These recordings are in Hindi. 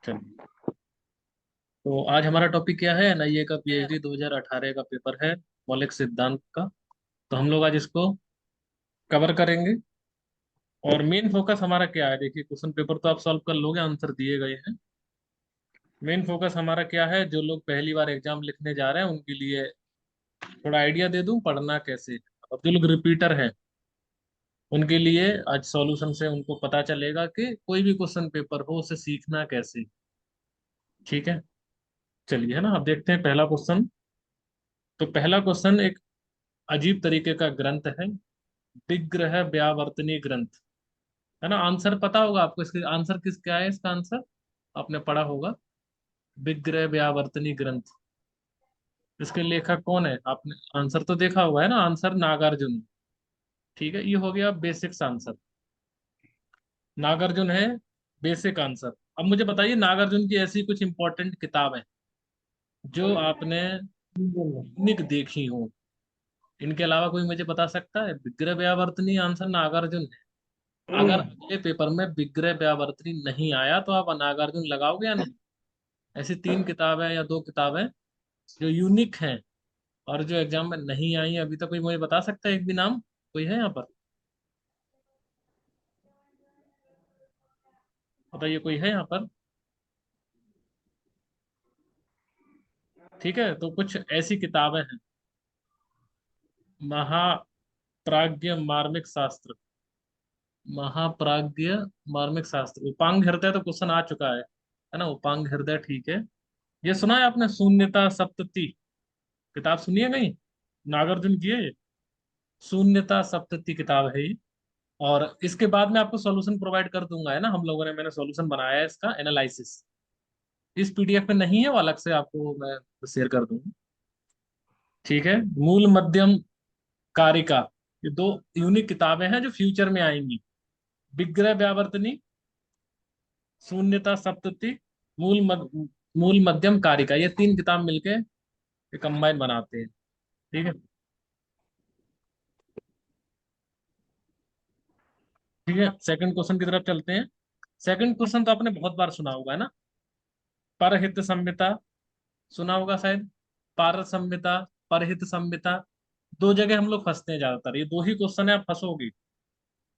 चलिए, तो आज हमारा टॉपिक क्या है? एनआईए का पीएचडी 2018 का पेपर है, मौलिक सिद्धांत का। तो हम लोग आज इसको कवर करेंगे। और मेन फोकस हमारा क्या है? देखिए, क्वेश्चन पेपर तो आप सॉल्व कर लोगे, आंसर दिए गए हैं। मेन फोकस हमारा क्या है? जो लोग पहली बार एग्जाम लिखने जा रहे हैं उनके लिए थोड़ा आइडिया दे दूं पढ़ना कैसे। और जो लोग रिपीटर हैं उनके लिए आज सॉल्यूशन से उनको पता चलेगा कि कोई भी क्वेश्चन पेपर हो उसे सीखना कैसे। ठीक है, चलिए, है ना। अब देखते हैं पहला क्वेश्चन। तो पहला क्वेश्चन एक अजीब तरीके का ग्रंथ है, विग्रह व्यावर्तनी ग्रंथ, है ना। आंसर पता होगा आपको, इसका आंसर क्या है? इसका आंसर आपने पढ़ा होगा, विग्रह व्यावर्तनी ग्रंथ। इसके लेखक कौन है? आपने आंसर तो देखा होगा, है ना। आंसर नागार्जुन। ठीक है, ये हो गया बेसिक्स आंसर। नागार्जुन है बेसिक आंसर। अब मुझे बताइए, नागार्जुन की ऐसी कुछ इंपॉर्टेंट किताब है जो आपने यूनिक देखी हो, इनके अलावा कोई मुझे बता सकता है? विग्रह व्यावर्तनी आंसर नागार्जुन है। अगर अगले पेपर में विग्रह व्यावर्तनी नहीं आया तो आप नागार्जुन लगाओगे या नहीं? ऐसी तीन किताबें या दो किताबें जो यूनिक हैं और जो एग्जाम में नहीं आई अभी तक। कोई मुझे बता सकता है एक भी नाम? कोई है यहाँ पर? बताइए, कोई है यहाँ पर? ठीक है, तो कुछ ऐसी किताबें हैं। महाप्राज्य मार्मिक शास्त्र, महाप्राज्य मार्मिक शास्त्र, उपांग हृदय तो क्वेश्चन आ चुका है ना। उपांग हृदय, ठीक है। ये सुना है आपने शून्यता सप्तति? किताब सुनिए नहीं, नागार्जुन की है ये। शून्यता सप्तति किताब है ये। और इसके बाद में आपको सॉल्यूशन प्रोवाइड कर दूंगा, है ना। हम लोगों ने, मैंने सॉल्यूशन बनाया है इसका, एनालिसिस। इस पीडीएफ में नहीं है, वो अलग से आपको मैं शेयर कर दूंगा। ठीक है, मूल मध्यम कारिका, ये दो यूनिक किताबें हैं जो फ्यूचर में आएंगी। विग्रह व्यावर्तनी, शून्यता सप्तति, मूल मध्यम कारिका, ये तीन किताब मिलके कंबाइन बनाते हैं। ठीक है, ठीक है। सेकंड क्वेश्चन की तरफ चलते हैं। सेकंड क्वेश्चन तो आपने बहुत बार सुना होगा, है ना। परहित संहिता, सुना होगा शायद। पारस संहिता, परहित संहिता। दो जगह हम लोग फंसते हैं ज्यादातर, ये दो ही क्वेश्चन है, आप फंसोगे।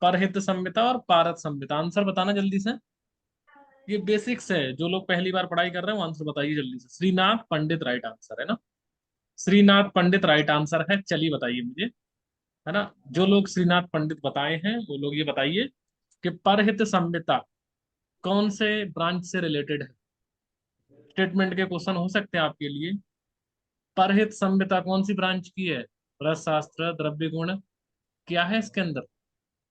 परहित संहिता और पारस संहिता। आंसर बताना जल्दी से। ये बेसिक्स है, जो लोग पहली बार पढ़ाई कर रहे हैं वो आंसर बताइए जल्दी से। श्रीनाथ पंडित राइट आंसर है ना। श्रीनाथ पंडित राइट आंसर है। चलिए बताइए मुझे, है ना। जो लोग श्रीनाथ पंडित बताए हैं वो लोग ये बताइए कि परहित संहिता कौन से ब्रांच से रिलेटेड है। स्टेटमेंट के क्वेश्चन हो सकते हैं आपके लिए। परहित संहिता कौन सी ब्रांच की है? रस शास्त्र, द्रव्य गुण, क्या है इसके अंदर?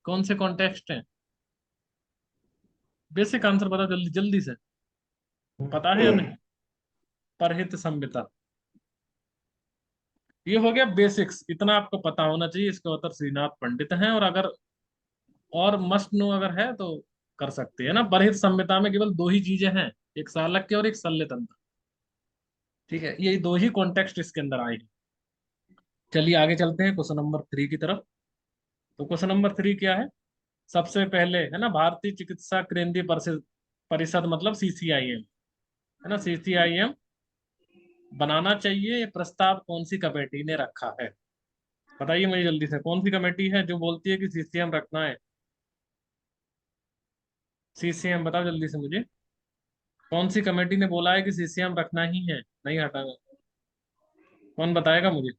कौन से कॉन्टेक्स्ट हैं? बेसिक आंसर बताओ जल्दी जल्दी से। पता है या नहीं? परहित संहिता, ये हो गया बेसिक्स। इतना आपको पता होना चाहिए। इसके author श्रीनाथ पंडित हैं। और अगर और मस्ट नो अगर है तो कर सकते हैं ना। परहित संहिता में केवल दो ही चीजें हैं, एक सालक्य और एक शल्य तंत्र। ठीक है, ये दो ही कॉन्टेक्स्ट इसके अंदर आए हैं। चलिए आगे चलते हैं क्वेश्चन नंबर 3 की तरफ। तो क्वेश्चन नंबर 3 क्या है? सबसे पहले, है ना, भारतीय चिकित्सा केंद्रीय परिषद, परिषद मतलब सीसीआईएम, है ना, सीसीआईएम बनाना चाहिए, ये प्रस्ताव कौन सी कमेटी ने रखा है? बताइए मुझे जल्दी से, कौन सी कमेटी है जो बोलती है कि सीसीएम रखना है? सीसीएम बताओ जल्दी से मुझे। कौन सी कमेटी ने बोला है कि सीसीएम रखना ही है, नहीं हटाना? कौन बताएगा मुझे?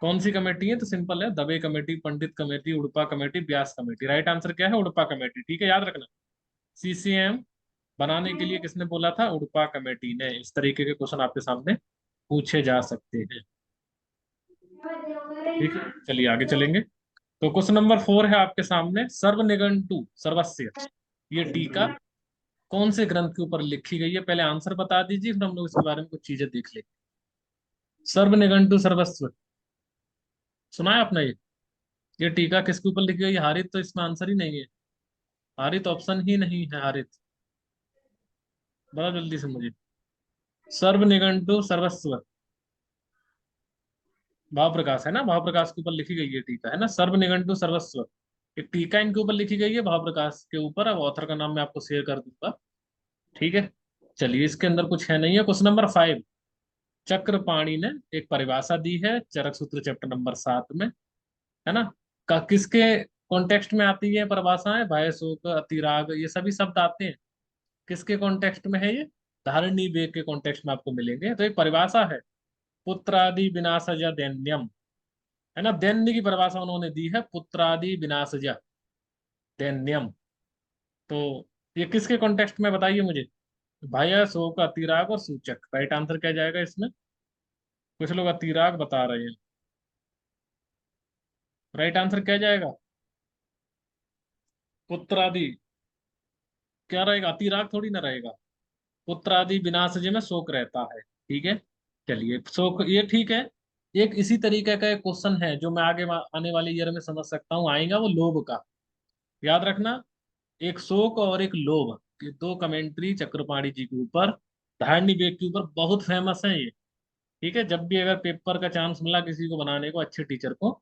कौन सी कमेटी है? तो सिंपल है, दबे कमेटी, पंडित कमेटी, उड़पा कमेटी, व्यास कमेटी। राइट आंसर क्या है? उड़पा कमेटी। ठीक है, याद रखना। सीसीएम बनाने के लिए किसने बोला था? उड़पा कमेटी ने। इस तरीके के क्वेश्चन आपके सामने पूछे जा सकते हैं। ठीक है, चलिए आगे चलेंगे। तो क्वेश्चन नंबर 4 है आपके सामने, सर्वनिघंटु सर्वस्य, ये टीका कौन से ग्रंथ के ऊपर लिखी गई है? पहले आंसर बता दीजिए, फिर हम लोग इसके बारे में कुछ चीजें देख लेंगे। सर्वनिघंटु सर्वस्व, सुना है आपने ये टीका किसके ऊपर लिखी गई है? हारित तो इसमें आंसर ही नहीं है। हारित ऑप्शन ही नहीं है, हारित। बड़ा जल्दी से मुझे। सर्वनिघंटु सर्वस्व, भाव प्रकाश, है ना, भाव प्रकाश के ऊपर लिखी गई है टीका, है ना। सर्वनिघंटु सर्वस्व, एक टीका इनके ऊपर लिखी गई है भाव प्रकाश के ऊपर। अब ऑथर का नाम मैं आपको शेयर कर दूंगा। ठीक है, चलिए इसके अंदर कुछ है नहीं है। क्वेश्चन नंबर 5, चक्रपाणी ने एक परिभाषा दी है चरक सूत्र चैप्टर नंबर 7 में, है ना। किसके कॉन्टेक्स्ट में आती है परिभाषाएं? भय, शोक, अतिराग, ये सभी शब्द आते हैं किसके कॉन्टेक्स्ट में है ये? धारणी वेग के कॉन्टेक्स्ट में आपको मिलेंगे। तो एक परिभाषा है, पुत्रादि विनाशज दैन्यम, है ना। दैन्य की परिभाषा उन्होंने दी है, पुत्रादि विनाशज दैन्यम। तो ये किसके कॉन्टेक्स्ट में बताइए मुझे? भय, शोक, अतिराग और सूचक। राइट आंसर क्या जाएगा इसमें? कुछ लोग अतिराग बता रहे हैं। राइट आंसर क्या जाएगा? पुत्रादि। क्या रहेगा? अतिराग थोड़ी ना रहेगा। पुत्रादि विनाशज में शोक रहता है। ठीक है, चलिए शोक ये ठीक है। एक इसी तरीके का एक क्वेश्चन है जो मैं आगे आने वाले ईयर में समझ सकता हूँ, आएगा वो लोभ का। याद रखना, एक शोक और एक लोभ, ये दो कमेंट्री चक्रपाणी जी के ऊपर, धारणी वेग के ऊपर बहुत फेमस है ये। ठीक है, जब भी अगर पेपर का चांस मिला किसी को बनाने को, अच्छे टीचर को,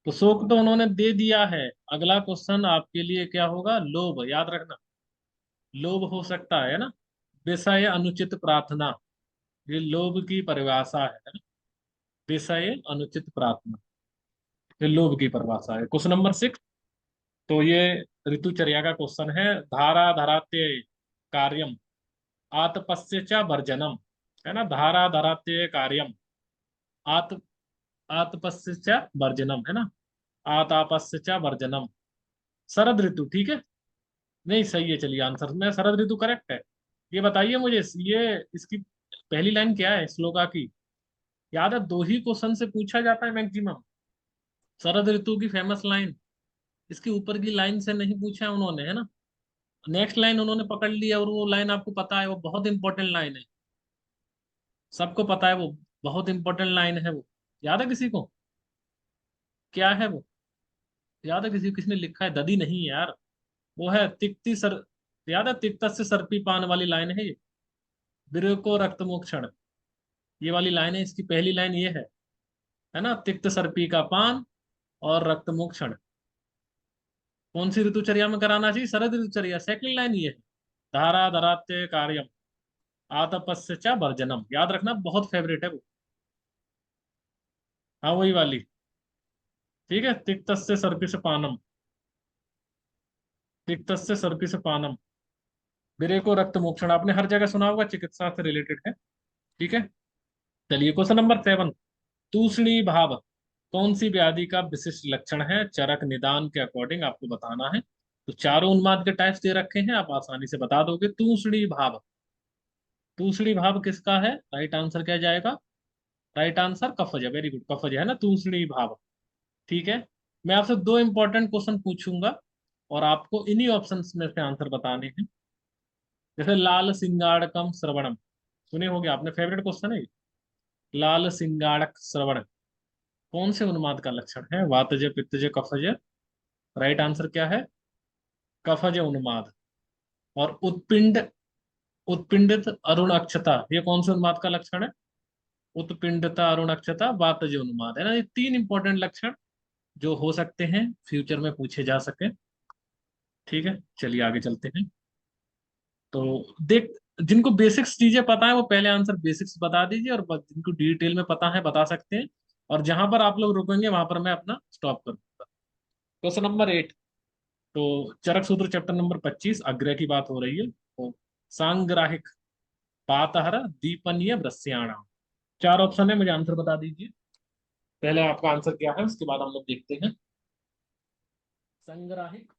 तो शोक तो उन्होंने दे दिया है। अगला क्वेश्चन आपके लिए क्या होगा? लोभ। याद रखना, लोभ हो सकता है ना। विषय अनुचित प्रार्थना, ये लोभ की परिभाषा है ना। विषय अनुचित प्रार्थना, ये लोभ की परिभाषा है। क्वेश्चन नंबर 6, तो ये ऋतुचर्या का क्वेश्चन है। धारा धराते कार्यम आतपस्य च वर्जनम, है ना। धारा धराते कार्यम आत आतपस्य च वर्जनम, है ना। आतापस्य च वर्जनम, शरद ऋतु। ठीक है, नहीं सही है। चलिए आंसर में शरद ऋतु करेक्ट है। ये बताइए मुझे, ये इसकी पहली लाइन क्या है श्लोका की? याद है, दो ही क्वेश्चन से पूछा जाता है मैक्सिमम। शरद ऋतु की फेमस लाइन, इसके ऊपर की लाइन से नहीं पूछा है उन्होंने, है ना। नेक्स्ट लाइन उन्होंने पकड़ लिया, और वो लाइन आपको पता है, वो बहुत इंपॉर्टेंट लाइन है। सबको पता है वो बहुत इंपॉर्टेंट लाइन है वो। याद है किसी को? क्या है वो? याद है किसी को? किसने लिखा है? ददी नहीं है यार, वो है तिक्ति सर। याद है, तिक्त से सर्पी पान वाली लाइन है ये। विरह को रक्त मोक्षण, ये वाली लाइन है इसकी। पहली लाइन ये है ना, तिक्त सर्पी का पान और रक्त मोक्षण। कौन सी ऋतुचर्या में कराना चाहिए? शरद ऋतुचर्या। सेकंड लाइन ये है, धारा धराते कार्यम आतपस्य च वर्जनम। याद रखना, बहुत फेवरेट है वो। हाँ वही वाली। ठीक है, तिक्तस्य सर्पिस पानम, तिक्तस्य सर्पिस पानम, विरह को रक्त मोक्षण, आपने हर जगह सुना होगा, चिकित्सा से रिलेटेड है। ठीक है, चलिए क्वेश्चन नंबर 7, तूष्णी भाव कौन सी व्याधि का विशिष्ट लक्षण है? चरक निदान के अकॉर्डिंग आपको बताना है। तो चारों उन्माद के टाइप्स दे रखे हैं, आप आसानी से बता दोगे। तूष्णी भाव, तूष्णी भाव किसका है? राइट आंसर क्या जाएगा? राइट आंसर कफज है। वेरी गुड, कफज है ना तूष्णी भाव। ठीक है, मैं आपसे दो इंपॉर्टेंट क्वेश्चन पूछूंगा और आपको इन्हीं ऑप्शंस में से आंसर बताने हैं। जैसे लाल सिंगाड़कम श्रवणम, सुने होंगे आपने, फेवरेट क्वेश्चन है ये। लाल सिंगाड़क श्रवण कौन से उन्माद का लक्षण है? वातज, पित्तज, कफज। राइट आंसर क्या है? कफज उन्माद। और उत्पिंड, उत्पिंडित अरुण अक्षता, ये कौन से उन्माद का लक्षण है? उत्पिंडता, अरुण अक्षता, वातज उन्माद, है ना। ये तीन इंपॉर्टेंट लक्षण जो हो सकते हैं फ्यूचर में पूछे जा सके। ठीक है, चलिए आगे चलते हैं। तो देख, जिनको बेसिक्स चीजें पता है वो पहले आंसर बेसिक्स बता दीजिए, और जिनको डिटेल में पता है बता सकते हैं। और जहां पर आप लोग रुकेंगे वहां पर मैं अपना स्टॉप कर दूंगा। क्वेश्चन नंबर 8, तो चरक सूत्र चैप्टर नंबर 25, अग्रह की बात हो रही है। तो सांग्राहिक पातहर दीपनीय वृश्याणाम, चार ऑप्शन है, मुझे आंसर बता दीजिए। पहले आपका आंसर क्या है, उसके बाद हम लोग देखते हैं। संग्राहिक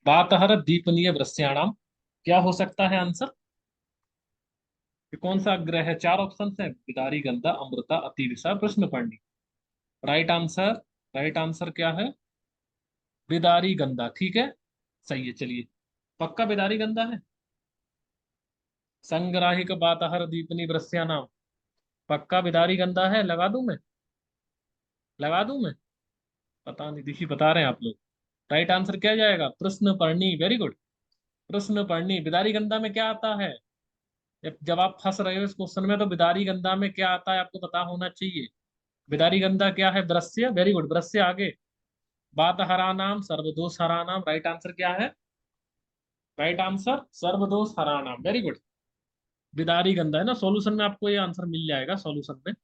पातहर दीपनीय वृश्याणाम, क्या हो सकता है आंसर? ये कौन सा ग्रह है? चार ऑप्शन है, बिदारी, गंधा, अमृता, अतिविषा, प्रश्नपर्णी। राइट आंसर, राइट आंसर क्या है? बिदारी गंधा। ठीक है, सही है। चलिए, पक्का बिदारी गंधा है। संग्राहिक बातहर दीपनी वृश्या नाम, पक्का बिदारी गंधा है। लगा दूं मैं? लगा दूं मैं? पता नहीं, दिखी बता रहे हैं आप लोग। राइट आंसर क्या जाएगा? प्रश्नपर्णी। Very good, प्रश्नपर्णी। बिदारी गंधा में क्या आता है? जब आप फंस रहे हो इस क्वेश्चन में, तो बिदारी गंधा में क्या आता है आपको पता होना चाहिए। बिदारी गंधा क्या है? दृश्य। वेरी गुड, दृश्य। आगे बात हरानाम सर्वदोष हरानाम, राइट आंसर क्या है? राइट आंसर सर्वदोष हरानाम, वेरी गुड। बिदारी गंधा है ना, सॉल्यूशन में आपको ये आंसर मिल जाएगा सॉल्यूशन में।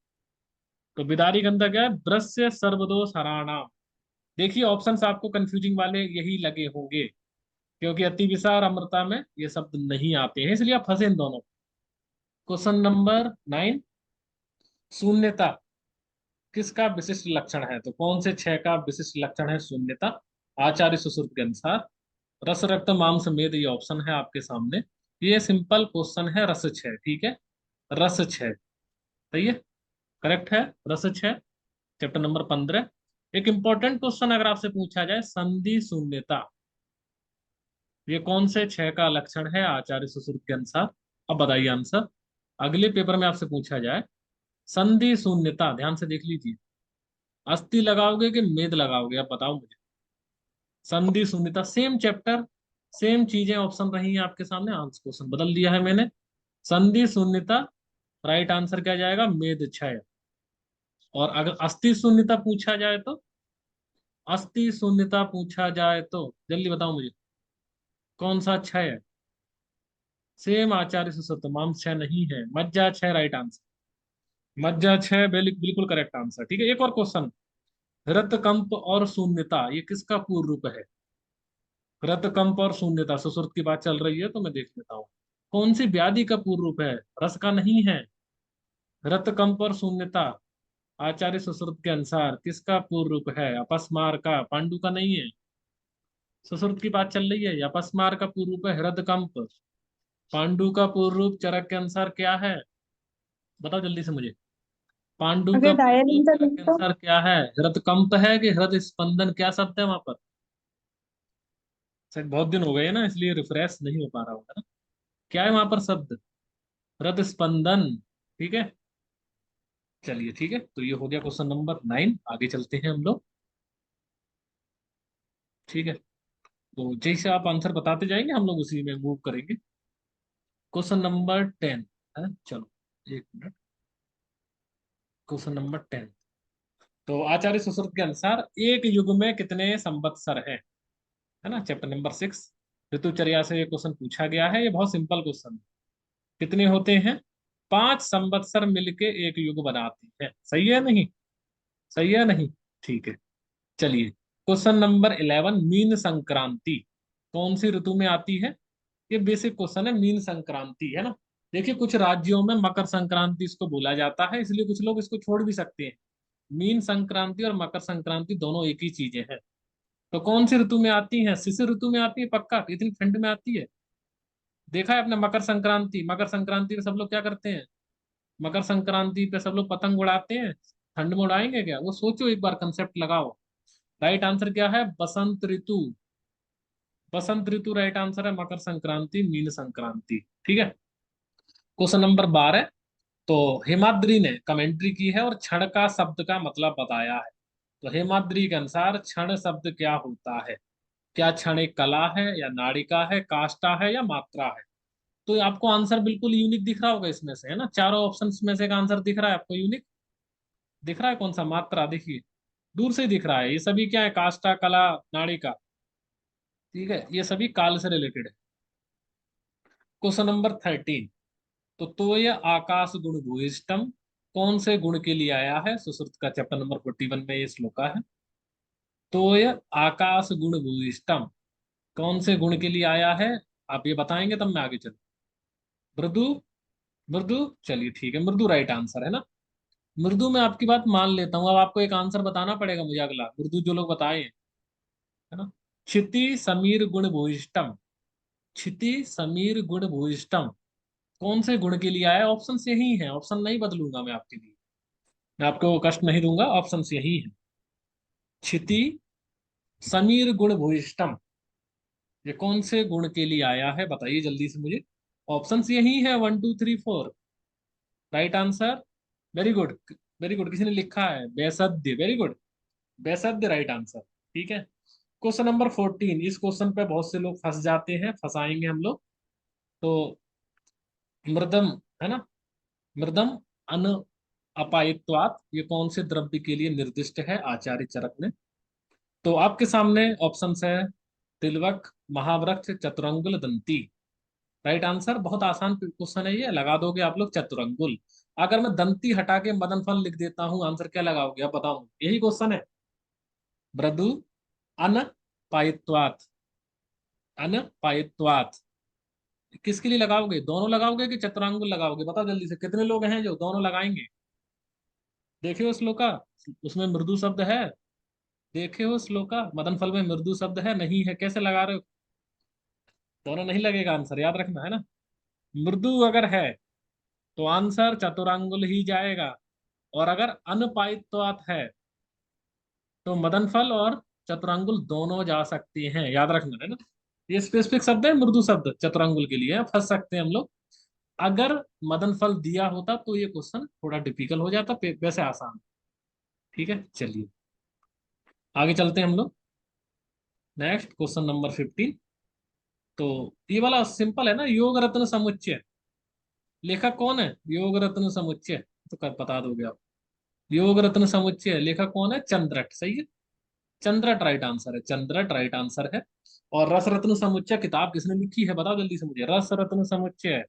तो बिदारी गंधा क्या है? दृश्य सर्वदोष हरानाम। देखिए ऑप्शंस आपको कंफ्यूजिंग वाले यही लगे होंगे, क्योंकि अति विसार अमृता में ये शब्द नहीं आते हैं, इसलिए आप फंसे इन दोनों। क्वेश्चन नंबर 9, शून्यता किसका विशिष्ट लक्षण है? तो कौन से छह का विशिष्ट लक्षण है शून्यता आचार्य सुश्रुत के अनुसार? रस रक्त मांस मेद, ये ऑप्शन है आपके सामने। ये सिंपल क्वेश्चन है, रस छह, ठीक है, रस छह। सही है, करेक्ट है, रस छह। Chapter number 15। एक इंपॉर्टेंट क्वेश्चन अगर आपसे पूछा जाए, संधि शून्यता, ये कौन से छह का लक्षण है आचार्य सुश्रुत के अनुसार? अब बताइए आंसर। अगले पेपर में आपसे पूछा जाए, संधि शून्यता, ध्यान से देख लीजिए, अस्थि लगाओगे कि मेद लगाओगे, आप बताओ मुझे। संधि शून्यता, सेम चैप्टर, सेम चीजें ऑप्शन रही हैं आपके सामने, आंसर क्वेश्चन बदल दिया है मैंने। संधि शून्यता, राइट आंसर क्या जाएगा? मेद क्षय। और अगर अस्थि शून्यता पूछा जाए तो, अस्थि शून्यता पूछा जाए तो जल्दी बताओ मुझे, कौन सा क्षय है? सेम आचार्य से तमाम छह नहीं है, मज्जा छह राइट आंसर। मज्जा छह बिल्कुल करेक्ट आंसर। ठीक है, एक और क्वेश्चन, रतकंप और शून्यता, ये किसका पूर्ण रूप है? रतकंप और शून्यता, सुश्रुत की बात चल रही है तो मैं देख लेता हूँ, कौन सी व्याधि का पूर्ण रूप है? रस का नहीं है। रतकंप और शून्यता आचार्य सुश्रुत के अनुसार किसका पूर्ण रूप है? अपस्मार का, पांडु का नहीं है। सुश्रुत की बात चल रही है, अपस्मार का पूर्ण रूप है हृदकंप। पांडु का पूर्ण रूप चरक के अनुसार क्या है? बताओ जल्दी से मुझे। पांडु का अगर पूर्ण रूप डायलिंग चरक के तो अनुसार क्या है? हृद कंप है कि हृदय स्पंदन, क्या शब्द है वहां पर? शायद बहुत दिन हो गए हैं ना, इसलिए रिफ्रेश नहीं हो पा रहा होगा ना। क्या है वहां पर शब्द? हृदय स्पंदन। ठीक है, चलिए ठीक है, तो ये हो गया क्वेश्चन नंबर 9। आगे चलते हैं हम लोग। ठीक है, तो जैसे आप आंसर बताते जाएंगे हम लोग उसी में मूव करेंगे। क्वेश्चन नंबर 10 है, चलो एक मिनट। क्वेश्चन नंबर 10, तो आचार्य सुश्रुत के अनुसार एक युग में कितने संवत्सर हैं? है ना, चैप्टर नंबर 6, ऋतुचर्या से ये क्वेश्चन पूछा गया है, ये बहुत सिंपल क्वेश्चन है। कितने होते हैं? 5 संवत्सर मिलके एक युग बनाती है, सही है नहीं? सही है नहीं? ठीक है, चलिए। क्वेश्चन नंबर 11, मीन संक्रांति कौन सी ऋतु में आती है? ये बेसिक क्वेश्चन है, मीन संक्रांति है ना। देखिए कुछ राज्यों में मकर संक्रांति इसको बोला जाता है, इसलिए कुछ लोग इसको छोड़ भी सकते हैं। मीन संक्रांति और मकर संक्रांति दोनों एक ही चीजें हैं। तो कौन सी ऋतु में आती है? शिशिर ऋतु में आती है पक्का, इतनी ठंड में आती है? देखा है आपने मकर संक्रांति? मकर संक्रांति में सब लोग क्या करते हैं? मकर संक्रांति पे सब लोग पतंग उड़ाते हैं, ठंड में उड़ाएंगे क्या? वो सोचो एक बार, कंसेप्ट लगाओ। राइट आंसर क्या है? बसंत ऋतु। बसंत ऋतु राइट आंसर है, मकर संक्रांति, मीन संक्रांति। ठीक है, क्वेश्चन नंबर 12, तो हेमाद्री ने कमेंट्री की है और क्षण का शब्द का मतलब बताया है। तो हेमाद्री के अनुसार क्षण शब्द क्या होता है? क्या क्षण एक कला है, या नाड़िका है, काष्ठा है, या मात्रा है? तो आपको आंसर बिल्कुल यूनिक दिख रहा होगा इसमें से, है ना, चारों ऑप्शंस में से एक आंसर दिख रहा है आपको यूनिक। दिख रहा है कौन सा? मात्रा, देखिए दूर से ही दिख रहा है। ये सभी क्या है? काष्ठा, कला, नाड़िका। ठीक है, ये सभी काल से रिलेटेड है। क्वेश्चन नंबर 13, तो ये आकाश गुण भूयिष्ठम कौन से गुण के लिए आया है? सुश्रुत का चैप्टर नंबर 41 में ये श्लोका है। तो ये आकाश गुण भूयिष्ठम कौन से गुण के लिए आया है? आप ये बताएंगे तब मैं आगे चलूँ। मृदु, मृदु, चलिए ठीक है, मृदु राइट आंसर है ना। मृदु में आपकी बात मान लेता हूँ, अब आपको एक आंसर बताना पड़ेगा मुझे अगला, मृदु जो लोग बताए हैं, है ना। क्षिति समीर गुण भूयिष्ठम, क्षिति समीर गुण भूयिष्ठम कौन से गुण के लिए आया? ऑप्शन यही है, ऑप्शन नहीं बदलूंगा मैं आपके लिए, मैं आपको कष्ट नहीं दूंगा, ऑप्शन यही है। क्षिति समीर गुण भूयिष्ठम, ये कौन से गुण के लिए आया है बताइए जल्दी से मुझे। ऑप्शंस यही है, 1 2 3 4, right answer. Very good, very good, किसी ने लिखा है बेसद्य, वेरी गुड, बेसद्य राइट आंसर। ठीक है, क्वेश्चन नंबर 14, इस क्वेश्चन पे बहुत से लोग फंस जाते हैं, फंसाएंगे हम लोग। तो मृदम, है ना, मृदम अन अपायित्वात, ये कौन से द्रव्य के लिए निर्दिष्ट है आचार्य चरक ने? तो आपके सामने ऑप्शंस है तिलवक, महावृक्ष, चतुरंगुल, दंती। राइट आंसर, बहुत आसान क्वेश्चन है ये, लगा दोगे आप लोग चतुरंगुल। अगर मैं दंती हटा के मदन फल लिख देता हूँ, आंसर क्या लगाओगे आप बताओ, यही क्वेश्चन है। मृदु अन पायित्वात, अन पायित्वात, किसके लिए लगाओगे? दोनों लगाओगे कि चतुरंगुल लगाओगे? बताओ जल्दी से, कितने लोग हैं जो दोनों लगाएंगे? देखे हो श्लोका, उसमें मृदु शब्द है। देखे हो श्लोका, मदन फल में मृदु शब्द है नहीं है, कैसे लगा रहे हो? दोनों नहीं लगेगा, आंसर याद रखना है ना। मृदु अगर है तो आंसर चतुरंगुल ही जाएगा, और अगर अनपायित्वात है तो मदन फल और चतुरंगुल दोनों जा सकती हैं, याद रखना है ना। ये स्पेसिफिक शब्द है, मृदु शब्द चतुरंगुल के लिए है, फंस सकते हैं हम लोग। अगर मदन फल दिया होता तो ये क्वेश्चन थोड़ा डिफिकल्ट हो जाता, वैसे आसान। ठीक है, चलिए आगे चलते हैं हम लोग। Next question number 15। तो ये वाला सिंपल है ना, योग रत्न समुच्चय, लेखक कौन है? योग रत्न समुच्चय तो कर बता दोगे आप। योग रत्न समुच्चय लेखक कौन है? चंद्रट, सही है। चंद्रट राइट आंसर है, चंद्रट राइट आंसर है। और रस रत्न समुच्चय किताब किसने लिखी है? बताओ जल्दी से मुझे, रस रत्न समुच्चय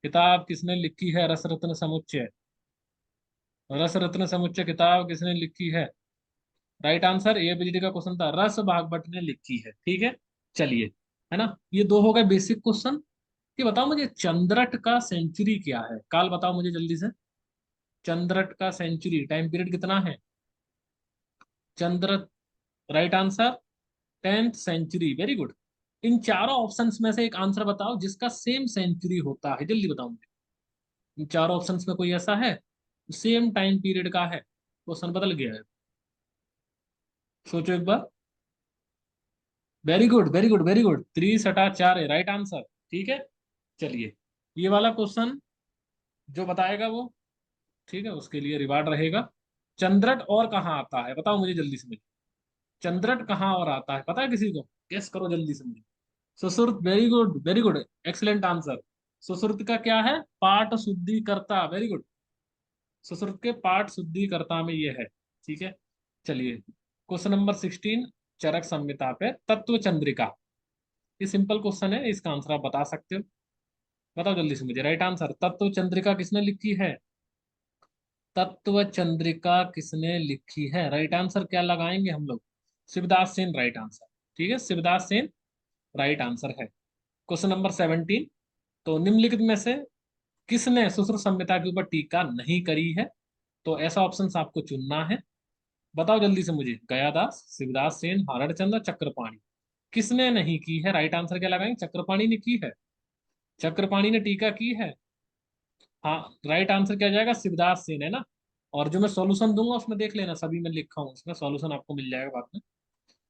किताब किसने लिखी है? रस रत्न समुच्चय, रस रत्न समुच्चय किताब किसने लिखी है? राइट आंसर, ये बिजली का क्वेश्चन था, रस भागवत ने लिखी है। ठीक है, चलिए, है ना। ये दो हो गए बेसिक क्वेश्चन। ये बताओ मुझे, चंद्रट का सेंचुरी क्या है? काल बताओ मुझे जल्दी से, चंद्रट का सेंचुरी टाइम पीरियड कितना है? चंद्र, right answer, 10th century, very good. इन चारों ऑप्शंस में से एक आंसर बताओ जिसका सेम सेंचुरी होता है, जल्दी बताओ मुझे। इन चारों ऑप्शंस में कोई ऐसा है सेम टाइम पीरियड का है? क्वेश्चन बदल गया है, सोचो एक बार। Very good, very good, very good, 3 सटा 4 है राइट आंसर। ठीक है, चलिए, ये वाला क्वेश्चन जो बताएगा वो, ठीक है, उसके लिए रिवार्ड रहेगा। चंद्रट और कहाँ आता है बताओ मुझे जल्दी से मुझे, चंद्रट कहाँ और आता है पता है किसी को? गेस करो जल्दी से मुझे। Sushrut, very good, very good, excellent answer. Sushrut का क्या है? पाठ शुद्धिकर्ता, वेरी गुड। सुश्रुत के पाठ शुद्धिकर्ता में ये है। ठीक है, चलिए, क्वेश्चन नंबर 16, चरक संहिता पे तत्व चंद्रिका। ये सिंपल क्वेश्चन है, इसका आंसर आप बता सकते हो। बताओ जल्दी से मुझे, राइट आंसर, तत्व चंद्रिका किसने लिखी है? तत्व चंद्रिका किसने लिखी है? राइट आंसर क्या लगाएंगे हम लोग? Shivdas Sen right answer. ठीक है, शिवदास सेन राइट आंसर है। Question number 17। तो निम्नलिखित में से किसने सुश्रुत संहिता के ऊपर टीका नहीं करी है? तो ऐसा ऑप्शन आपको चुनना है। बताओ जल्दी से मुझे, गयादास, शिवदास सेन, हारणचंद्र, चक्रपाणी, किसने नहीं की है? राइट आंसर क्या लगाएंगे? चक्रपाणी ने की है, चक्रपाणी ने टीका की है। हाँ, राइट आंसर क्या जाएगा? शिवदास सेन, है ना। और जो मैं सॉल्यूशन दूंगा उसमें देख लेना, सभी में लिखा हूँ, उसमें सॉल्यूशन आपको मिल जाएगा बाद में।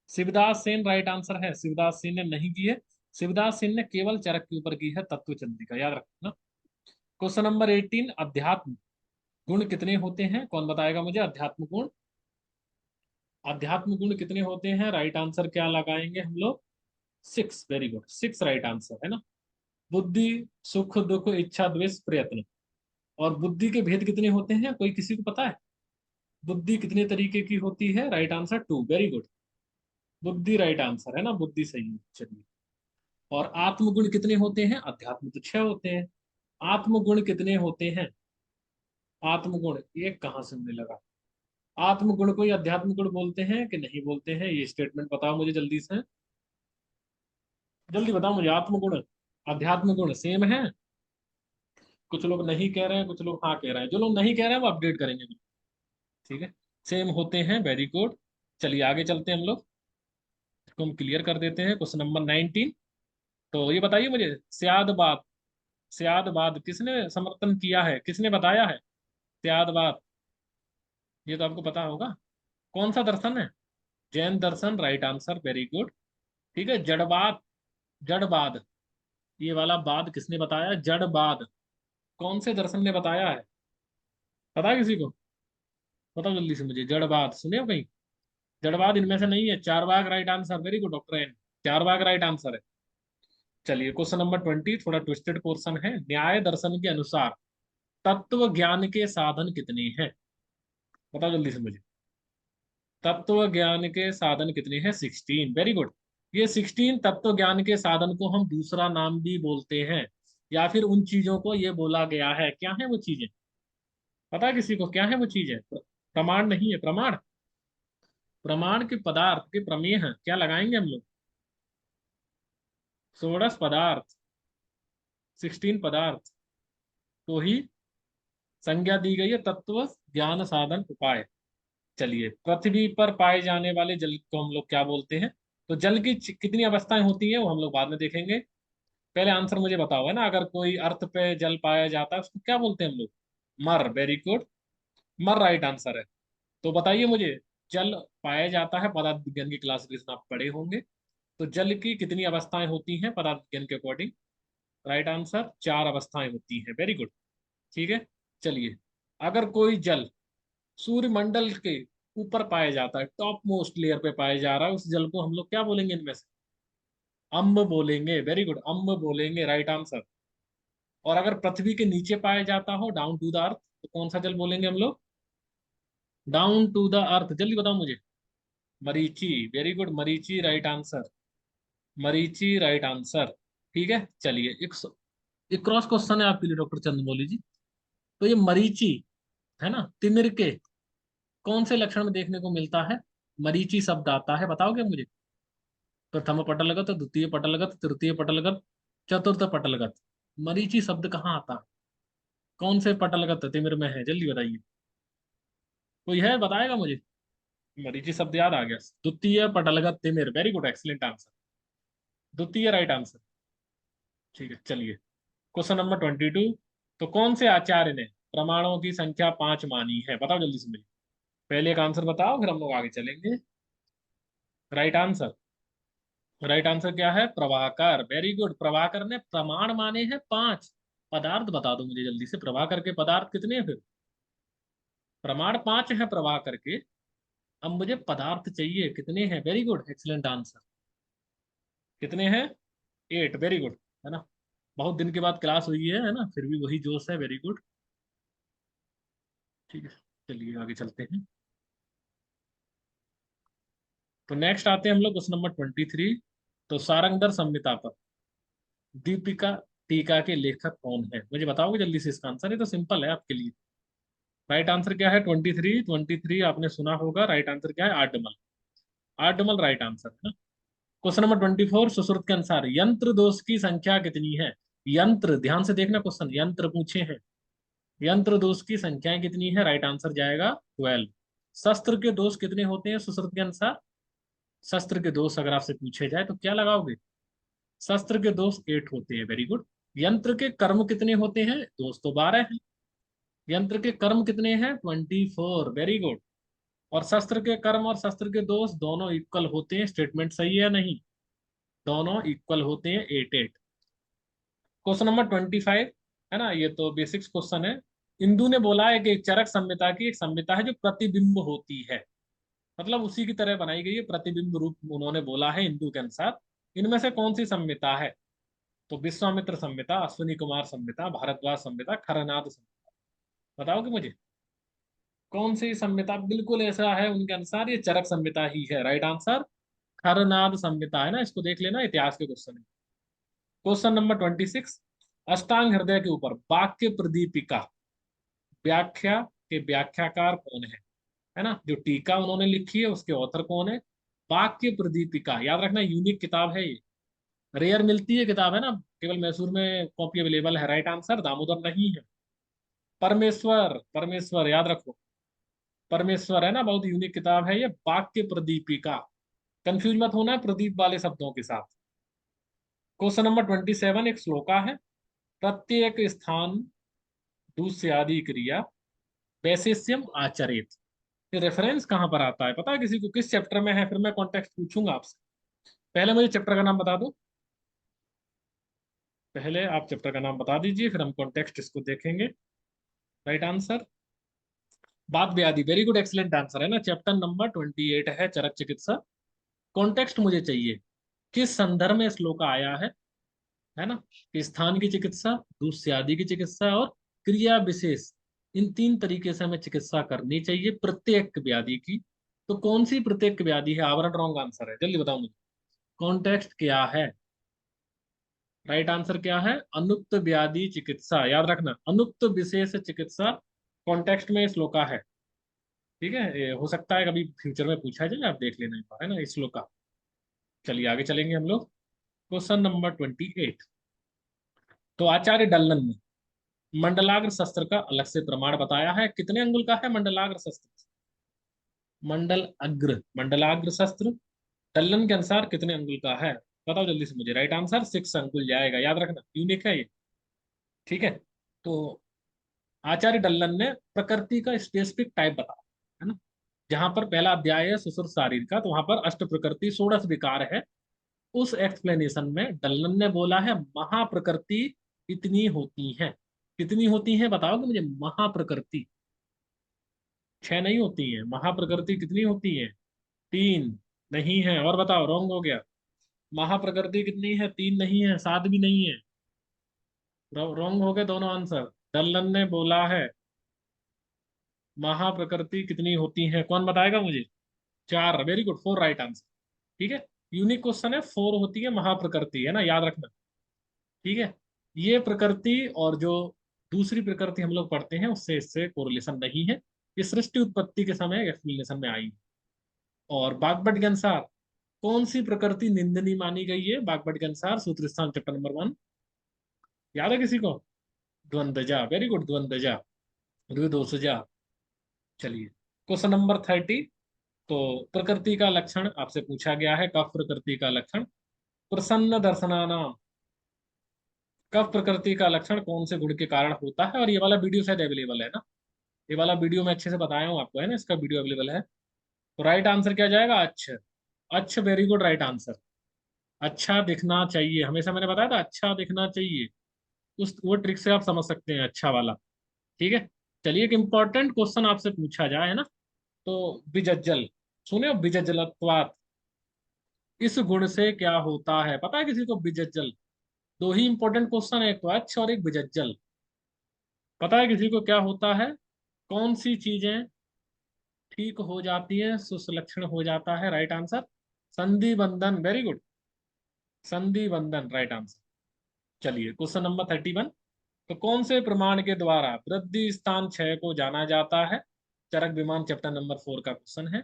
शिवदास सेन राइट आंसर है, शिवदास सेन ने नहीं की है। शिवदास सेन ने केवल चरक के ऊपर की है तत्व चंद्रिका, याद रखना। क्वेश्चन नंबर 18, अध्यात्म गुण कितने होते हैं? कौन बताएगा मुझे? अध्यात्म गुण, अध्यात्म गुण कितने होते हैं? राइट आंसर क्या लगाएंगे हम लोग? 6, वेरी गुड, 6 राइट आंसर है ना। बुद्धि, सुख, दुख, इच्छा, द्वेष, प्रयत्न। और बुद्धि के भेद कितने होते हैं, कोई किसी को पता है? बुद्धि कितने तरीके की होती है? राइट आंसर 2, वेरी गुड, बुद्धि राइट आंसर है ना, बुद्धि सही है, चलिए। और आत्मगुण कितने होते हैं? अध्यात्म तो 6 होते हैं। आत्मगुण कितने होते हैं? आत्मगुण एक कहाँ से होने लगा? आत्मगुण को ही अध्यात्म गुण बोलते हैं कि नहीं बोलते हैं? ये स्टेटमेंट बताओ मुझे जल्दी से, जल्दी बताओ मुझे। आत्मगुण अध्यात्म गुण सेम है? कुछ लोग नहीं कह रहे हैं, कुछ लोग हाँ कह रहे हैं। जो लोग नहीं कह रहे हैं वो अपडेट करेंगे। ठीक है, सेम होते हैं, वेरी गुड। चलिए आगे चलते हैं हम लोग, इसको हम क्लियर कर देते हैं। Question number 19। तो ये बताइए मुझे, स्यादवाद, स्यादवाद किसने समर्थन किया है, किसने बताया है स्यादवाद? ये तो आपको पता होगा, कौन सा दर्शन है? जैन दर्शन राइट आंसर, वेरी गुड। ठीक है, जड़वाद, जड़वाद, ये वाला बाद किसने बताया? जड़वाद कौन से दर्शन ने बताया है? पता है किसी को? बताओ जल्दी से मुझे, जड़वाद सुने हो कहीं? जड़वाद इनमें से नहीं है, Charvak right answer, very good doctor N, Charvak right answer है। चलिए क्वेश्चन नंबर 20, थोड़ा ट्विस्टेड पोर्शन है। न्याय दर्शन के अनुसार तत्व ज्ञान के साधन कितने हैं? बताओ जल्दी से मुझे। तत्व ज्ञान के साधन कितने हैं? 16। Very good. ये 16 तत्व ज्ञान के साधन को हम दूसरा नाम भी बोलते हैं, या फिर उन चीजों को ये बोला गया है। क्या है वो चीजें? पता है किसी को क्या है वो चीजें? प्रमाण नहीं है, प्रमाण। प्रमाण के पदार्थ के प्रमेय हैं, क्या लगाएंगे हम लोग? षोडश पदार्थ, 16 पदार्थ को ही संज्ञा दी गई है तत्व ज्ञान साधन उपाय। चलिए, पृथ्वी पर पाए जाने वाले जल को हम लोग क्या बोलते हैं? तो जल की कितनी अवस्थाएं होती हैं वो हम लोग बाद में देखेंगे। पहले आंसर मुझे बताओ, है ना, अगर कोई अर्थ पे जल पाया जाता है उसको क्या बोलते हैं हम लोग? मर। वेरी गुड, मर राइट आंसर है। तो बताइए मुझे, जल पाया जाता है, पदार्थ विज्ञान की क्लासिफिकेशन आप पढ़े होंगे। तो जल की कितनी अवस्थाएं होती हैं पदार्थ विज्ञान के अकॉर्डिंग? राइट आंसर, 4 अवस्थाएं होती हैं। Very good. ठीक है। चलिए, अगर कोई जल सूर्यमंडल के ऊपर पाया जाता है, टॉप मोस्ट लेयर पे पाया जा रहा है, उस जल को हम लोग क्या बोलेंगे इनमें से? अम्ब बोलेंगे। वेरी गुड, अम्ब बोलेंगे, राइट आंसर। और अगर पृथ्वी के नीचे पाया जाता हो, डाउन टू द अर्थ, तो कौन सा जल बोलेंगे हम लोग? डाउन टू द अर्थ, जल्दी बताओ मुझे। Marichi. Very good, Marichi right answer. Marichi right answer. ठीक है। चलिए, एक क्रॉस क्वेश्चन है आपके लिए डॉक्टर चंद्रमौली जी। तो ये मरीची है ना, तिमिर के कौन से लक्षण में देखने को मिलता है? मरीची शब्द आता है, बताओगे मुझे? प्रथम पटलगत, द्वितीय पटलगत, तृतीय पटलगत, चतुर्थ पटलगत। मरीची शब्द कहाँ आता है? कौन से पटलगत तिमिर में है? जल्दी बताइए, कोई है बताएगा मुझे? मरीची शब्द याद आ गया। द्वितीय पटलगत तिमिर। Very good, excellent answer. द्वितीय राइट आंसर। ठीक है। चलिए, क्वेश्चन नंबर 22। तो कौन से आचार्य ने प्रमाणों की संख्या 5 मानी है? बताओ जल्दी से मुझे। पहले एक आंसर बताओ, फिर हम लोग आगे चलेंगे। Right answer. राइट आंसर क्या है? प्रभाकर। वेरी गुड, प्रभाकर ने प्रमाण माने हैं 5। पदार्थ बता दो मुझे जल्दी से, प्रभाकर के पदार्थ कितने हैं फिर? प्रमाण 5 है प्रभाकर के, अब मुझे पदार्थ चाहिए, कितने हैं? Very good, excellent answer. कितने हैं? 8। वेरी गुड, है ना। बहुत दिन के बाद क्लास हुई है ना, फिर भी वही जोश है। Very good. ठीक है। चलिए आगे चलते हैं। तो नेक्स्ट आते हैं हम लोग क्वेश्चन नंबर 23। तो सारंगधर संहिता पर दीपिका टीका के लेखक कौन है? मुझे बताओगे जल्दी से इसका आंसर? ये तो सिंपल है आपके लिए। राइट आंसर क्या है? 23 आपने सुना होगा। राइट आंसर क्या है? आर्डमल। आर्डमल राइट आंसर है ना। क्वेश्चन नंबर 24, सुश्रुत के अनुसार यंत्र दोष की संख्या कितनी है? यंत्र, ध्यान से देखना क्वेश्चन, यंत्र पूछे हैं। यंत्र दोष की संख्याएं कितनी है? राइट आंसर जाएगा 12। शस्त्र के दोष कितने होते हैं सुश्रुत के अनुसार? शस्त्र के दोष अगर आपसे पूछे जाए तो क्या लगाओगे? शस्त्र के दोष 8 होते हैं। Very good. यंत्र के कर्म कितने होते हैं? दोष तो 12 है। यंत्र के कर्म कितने हैं? 24। Very good. और शस्त्र के कर्म और शस्त्र के दोष दोनों इक्वल होते हैं। स्टेटमेंट सही है या नहीं? दोनों इक्वल होते हैं, 8 8। क्वेश्चन नंबर 25, है ना, ये तो बेसिक्स क्वेश्चन है। इंदु ने बोला है कि एक चरक संहिता की एक संहिता है जो प्रतिबिंब होती है, मतलब उसी की तरह बनाई गई है, प्रतिबिंब रूप उन्होंने बोला है इंदु के अनुसार। इनमें से कौन सी संहिता है? तो विश्वामित्र संहिता, अश्विनी कुमार संहिता, भारद्वाज संहिता, खरनाथ संहिता। बताओगे मुझे कौन सी संहिता बिल्कुल ऐसा है उनके अनुसार? ये चरक संहिता ही है। राइट आंसर, खरनाद संहिता है ना, इसको देख लेना, इतिहास के क्वेश्चन है। क्वेश्चन नंबर 26, अष्टांग हृदय के ऊपर वाक्य प्रदीपिका व्याख्या के व्याख्याकार कौन है ना, जो टीका उन्होंने लिखी है उसके ऑथर कौन है? वाक्य प्रदीपिका, याद रखना, यूनिक किताब है ये, रेयर मिलती है किताब, है ना, केवल मैसूर में कॉपी अवेलेबल है। राइट आंसर, दामोदर नहीं है। परमेश्वर, परमेश्वर याद रखो, परमेश्वर है ना, बहुत यूनिक किताब है ये, वाक्य प्रदीपिका। कंफ्यूज मत होना है प्रदीप वाले शब्दों के साथ। क्वेश्चन नंबर 27, एक श्लोका है, प्रत्येक स्थान दूसरे आदि क्रिया वैशेष्यम आचरित। ये रेफरेंस कहाँ पर आता है? पता है किसी को? किस चैप्टर में है? फिर मैं कॉन्टेक्स्ट पूछूंगा आपसे। पहले मुझे चैप्टर का नाम बता दो। पहले आप चैप्टर का नाम बता दीजिए, फिर हम कॉन्टेक्स्ट इसको देखेंगे। राइट आंसर, बात व्याधि। वेरी गुड, एक्सीलेंट आंसर है ना। चैप्टर नंबर 28 है चरक चिकित्सा। कॉन्टेक्स्ट मुझे चाहिए, किस संदर्भ में श्लोक आया है ना, कि स्थान की चिकित्सा, दूसरे आदि की चिकित्सा और क्रिया विशेष, इन 3 तरीके से हमें चिकित्सा करनी चाहिए प्रत्येक व्याधि की। तो कौन सी प्रत्येक व्याधि है? आवरण रॉन्ग आंसर है, जल्दी बताओ मुझे। कॉन्टेक्स्ट क्या है? राइट आंसर क्या है? अनुक्त व्याधि चिकित्सा, याद रखना, अनुक्त विशेष चिकित्सा कॉन्टेक्स्ट में श्लोका है। ठीक है, ये हो सकता है कभी फ्यूचर में पूछा जाए, आप देख लेना एक बार, है ना, इस श्लोका। चलिए आगे चलेंगे हम लोग। Question number 28। तो आचार्य डल्लन ने मंडलाग्र शस्त्र का अलग से प्रमाण बताया है। कितने अंगुल का है मंडलाग्र शस्त्र? मंडलाग्र शस्त्र डल्लन के अनुसार कितने अंगुल का है? बताओ जल्दी से मुझे। राइट आंसर 6 अंगुल जाएगा, याद रखना, यूनिक है ये। ठीक है, तो आचार्य डल्लन ने प्रकृति का स्पेसिफिक टाइप बताया, है ना। जहां पर पहला अध्याय है सुसुर शारीर का, तो वहां पर अष्ट प्रकृति षोडश विकार है। उस एक्सप्लेनेशन में डल्लन ने बोला है महाप्रकृति इतनी होती है। कितनी होती है बताओ कि मुझे। महाप्रकृति 6 नहीं होती है, महाप्रकृति कितनी होती है? 3 नहीं है, और बताओ, रॉन्ग हो गया। महाप्रकृति कितनी है? 3 नहीं है, 7 भी नहीं है। रॉन्ग हो गए दोनों आंसर। डल्लन ने बोला है महाप्रकृति कितनी होती है, कौन बताएगा मुझे? 4, वेरी गुड, 4 राइट आंसर। ठीक है, यूनिक क्वेश्चन है, 4 होती है महाप्रकृति, है ना, याद रखना। ठीक है, ये प्रकृति और जो दूसरी प्रकृति हम लोग पढ़ते हैं उससे इससे कोरिलेशन नहीं है। ये सृष्टि उत्पत्ति के समय एक्सप्लेनेशन में आई। और बागभट्ट के अनुसार कौन सी प्रकृति निंदनीय मानी गई है? बागभट्ट के अनुसार सूत्र स्थान चैप्टर नंबर 1, याद है किसी को? द्वंद्वजा, वेरी गुड, द्वंद्वजा, द्विदोषजा। चलिए क्वेश्चन नंबर 30। तो प्रकृति का लक्षण आपसे पूछा गया है, कफ प्रकृति का लक्षण। प्रसन्न दर्शनानाम, कफ प्रकृति का लक्षण कौन से गुण के कारण होता है? और ये वाला वीडियो शायद अवेलेबल है ना, ये वाला वीडियो मैं अच्छे से बताया हूँ आपको, है ना, इसका वीडियो अवेलेबल है। तो राइट आंसर क्या जाएगा? अच्छ। अच्छ, वेरी गुड, राइट आंसर। अच्छा दिखना चाहिए, हमेशा मैंने बताया था अच्छा दिखना चाहिए। उस वो ट्रिक से आप समझ सकते हैं, अच्छा वाला। ठीक है, चलिए एक इंपॉर्टेंट क्वेश्चन आपसे पूछा जाए, है ना। तो विजज्जल, सुने हो, विजज्जलत्वात्, इस गुण से क्या होता है? पता है किसी को विजज्जल? दो ही इंपॉर्टेंट क्वेश्चन है, एक तो अच्छ और एक विजज्जल। पता है किसी को क्या होता है? कौन सी चीजें ठीक हो जाती है, सुलक्षण हो जाता है? राइट आंसर संधि बंधन, वेरी गुड, संधि बंधन, राइट आंसर। चलिए क्वेश्चन नंबर 31। तो कौन से प्रमाण के द्वारा वृद्धि स्थान क्षय को जाना जाता है? चरक विमान चैप्टर नंबर 4 का क्वेश्चन है।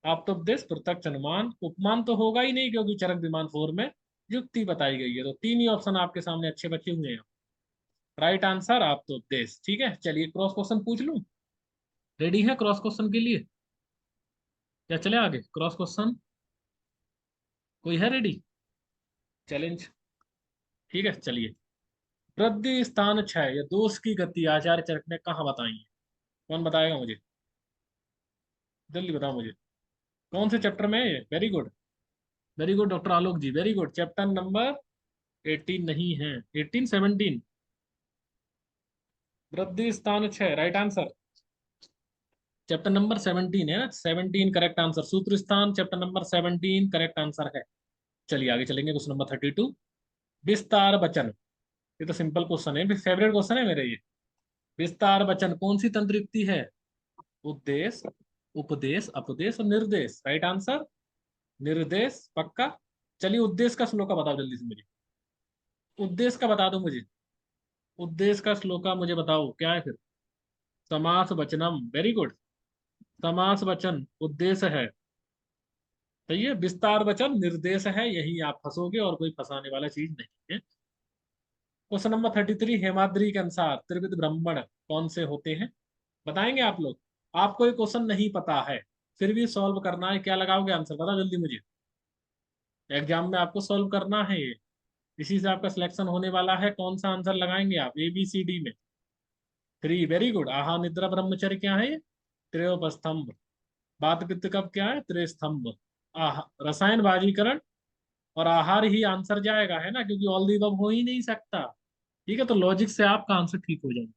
आप्तोपदेश, प्रत्यक्ष अनुमान, उपमान तो होगा ही नहीं क्योंकि चरक विमान 4 में युक्ति बताई गई है। तो 3 ही ऑप्शन आपके सामने अच्छे बचे हुए हैं। राइट आंसर आप्तोपदेश। ठीक है, चलिए क्रॉस क्वेश्चन पूछ लूं। रेडी है क्रॉस क्वेश्चन के लिए? क्या चले आगे क्रॉस क्वेश्चन? कोई है रेडी? चैलेंज। ठीक है, चलिए। वृद्धि स्थान क्षय या दोष की गति आचार्य चरक ने कहाँ बताई है? कौन बताएगा मुझे? जल्दी बताओ मुझे, कौन से चैप्टर में है ये? Very good, very good doctor Alok ji, very good. Chapter number 18 नहीं है, 18, 17। वृद्धि स्थान क्षय, राइट आंसर चैप्टर नंबर 17 है ना, 17 करेक्ट आंसर। सूत्र स्थान चैप्टर नंबर 17 करेक्ट आंसर है। चलिए आगे चलेंगे, क्वेश्चन नंबर 32। विस्तार वचन, ये तो सिंपल क्वेश्चन है, फेवरेट क्वेश्चन है मेरे ये। विस्तार वचन कौन सी तंत्र युक्ति है? उद्देश, उपदेश, अपदेश और निर्देश। राइट आंसर निर्देश, पक्का। चलिए उद्देश्य का श्लोका बताओ जल्दी से मुझे। उद्देश्य का बता दो मुझे, उद्देश्य का श्लोका मुझे बताओ क्या है फिर? समास वचनम, वेरी गुड, समास वचन उद्देश्य है। तो ये विस्तार वचन निर्देश है, यही आप फंसोगे और कोई फंसाने वाला चीज नहीं है। Question number 33। हेमाद्री के अनुसार त्रिविध ब्राह्मण कौन से होते हैं? बताएंगे आप लोग? आपको ये क्वेश्चन नहीं पता है फिर भी सॉल्व करना है, क्या लगाओगे आंसर बताओ जल्दी मुझे। एग्जाम में आपको सॉल्व करना है ये, इसी से आपका सिलेक्शन होने वाला है। कौन सा आंसर लगाएंगे आप? ABCD में 3, वेरी गुड। आहार निद्रा ब्रह्मचर्य क्या है ये? त्रयोपस्तंभ। बात पित्त कब क्या है? त्रिस्तंभ। रसायन बाजीकरण और आहार ही आंसर जाएगा, है ना, क्योंकि ऑल दी अबव हो ही नहीं सकता। ठीक है, तो लॉजिक से आपका आंसर ठीक हो जाएगा।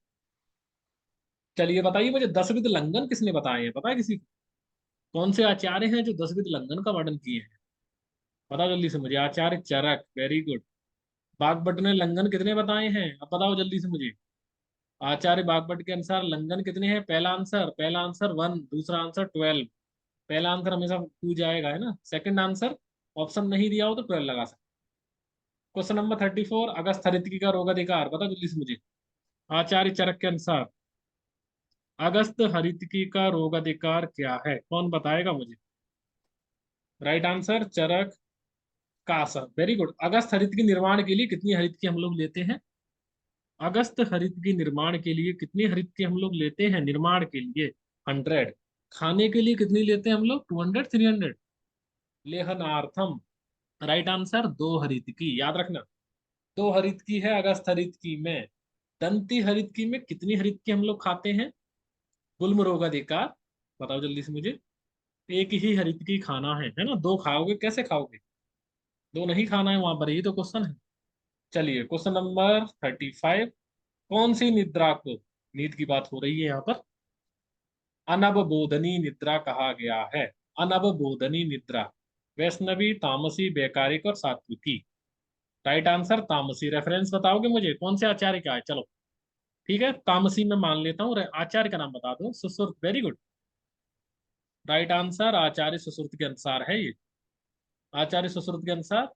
चलिए बताइए मुझे, 10 विध लंघन किसने बताए हैं? पता है किसी को? कौन से आचार्य हैं जो 10 विध लंघन का वर्णन किए हैं? बताओ जल्दी से मुझे। आचार्य चरक, वेरी गुड। बागभट्ट ने लंघन कितने बताए हैं? अब बताओ जल्दी से मुझे। आचार्य बागभट्ट के अनुसार लंघन कितने हैं? पहला आंसर 1, दूसरा आंसर 12। पहला आंसर हमेशा 2 जाएगा, है ना। सेकंड आंसर ऑप्शन नहीं दिया हो तो 12 लगा सकते। क्वेश्चन नंबर 34, अगस्त हरितकी का रोगाधिकार बताओ जल्दी से मुझे। आचार्य चरक के अनुसार अगस्त हरितकी का रोगाधिकार क्या है, कौन बताएगा मुझे। राइट आंसर चरक का असर, वेरी गुड। अगस्त हरितकी निर्माण के लिए कितनी हरितकी हम लोग लेते हैं। अगस्त हरितकी निर्माण के लिए कितनी हरितकी हम लोग लेते हैं निर्माण के लिए। 100। खाने के लिए कितनी लेते हैं हम लोग, 200, 300। लेहनार्थम, राइट आंसर 2 हरितकी, याद रखना। 2 हरितकी है अगस्त हरितकी में। दंती हरितकी में कितनी हरितकी हम लोग खाते हैं। गुल्म रोगाधिकार, बताओ जल्दी से मुझे। एक ही हरितकी खाना है ना। 2 खाओगे कैसे खाओगे, 2 नहीं खाना है वहां पर, यही तो क्वेश्चन है। चलिए क्वेश्चन नंबर 35, कौन सी निद्रा को, नींद की बात हो रही है यहाँ पर, अनवबोधनी निद्रा कहा गया है। अनवबोधनी निद्रा, वैष्णवी, तामसी, वैकारिक और सात्विकी। राइट आंसर तामसी। रेफरेंस बताओगे मुझे कौन से आचार्य का है, चलो ठीक है, तामसी में मान लेता हूँ। आचार्य का नाम बता दो, Sushruta, very good. Right answer Acharya Sushruta के अनुसार है ये। आचार्य सुश्रुत के अनुसार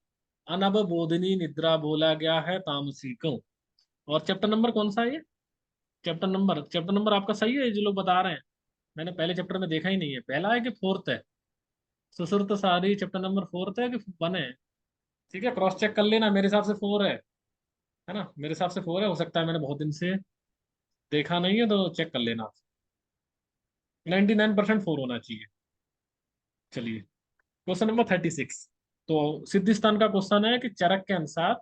अनवबोधनी निद्रा बोला गया है तामसी को। और चैप्टर नंबर कौन सा है ये। चैप्टर नंबर आपका सही है, ये जो लोग बता रहे हैं। मैंने पहले चैप्टर में देखा ही नहीं है, पहला है कि फोर्थ है। सुश्रुत सारी चैप्टर नंबर 4 है कि 1 है। ठीक है, क्रॉस चेक कर लेना, मेरे हिसाब से 4 है ना, मेरे हिसाब से 4 है, हो सकता है मैंने बहुत दिन से देखा नहीं है, तो चेक कर लेना। 99% 4 होना चाहिए। चलिए क्वेश्चन नंबर 36, तो सिद्धिस्तान का क्वेश्चन है कि चरक के अनुसार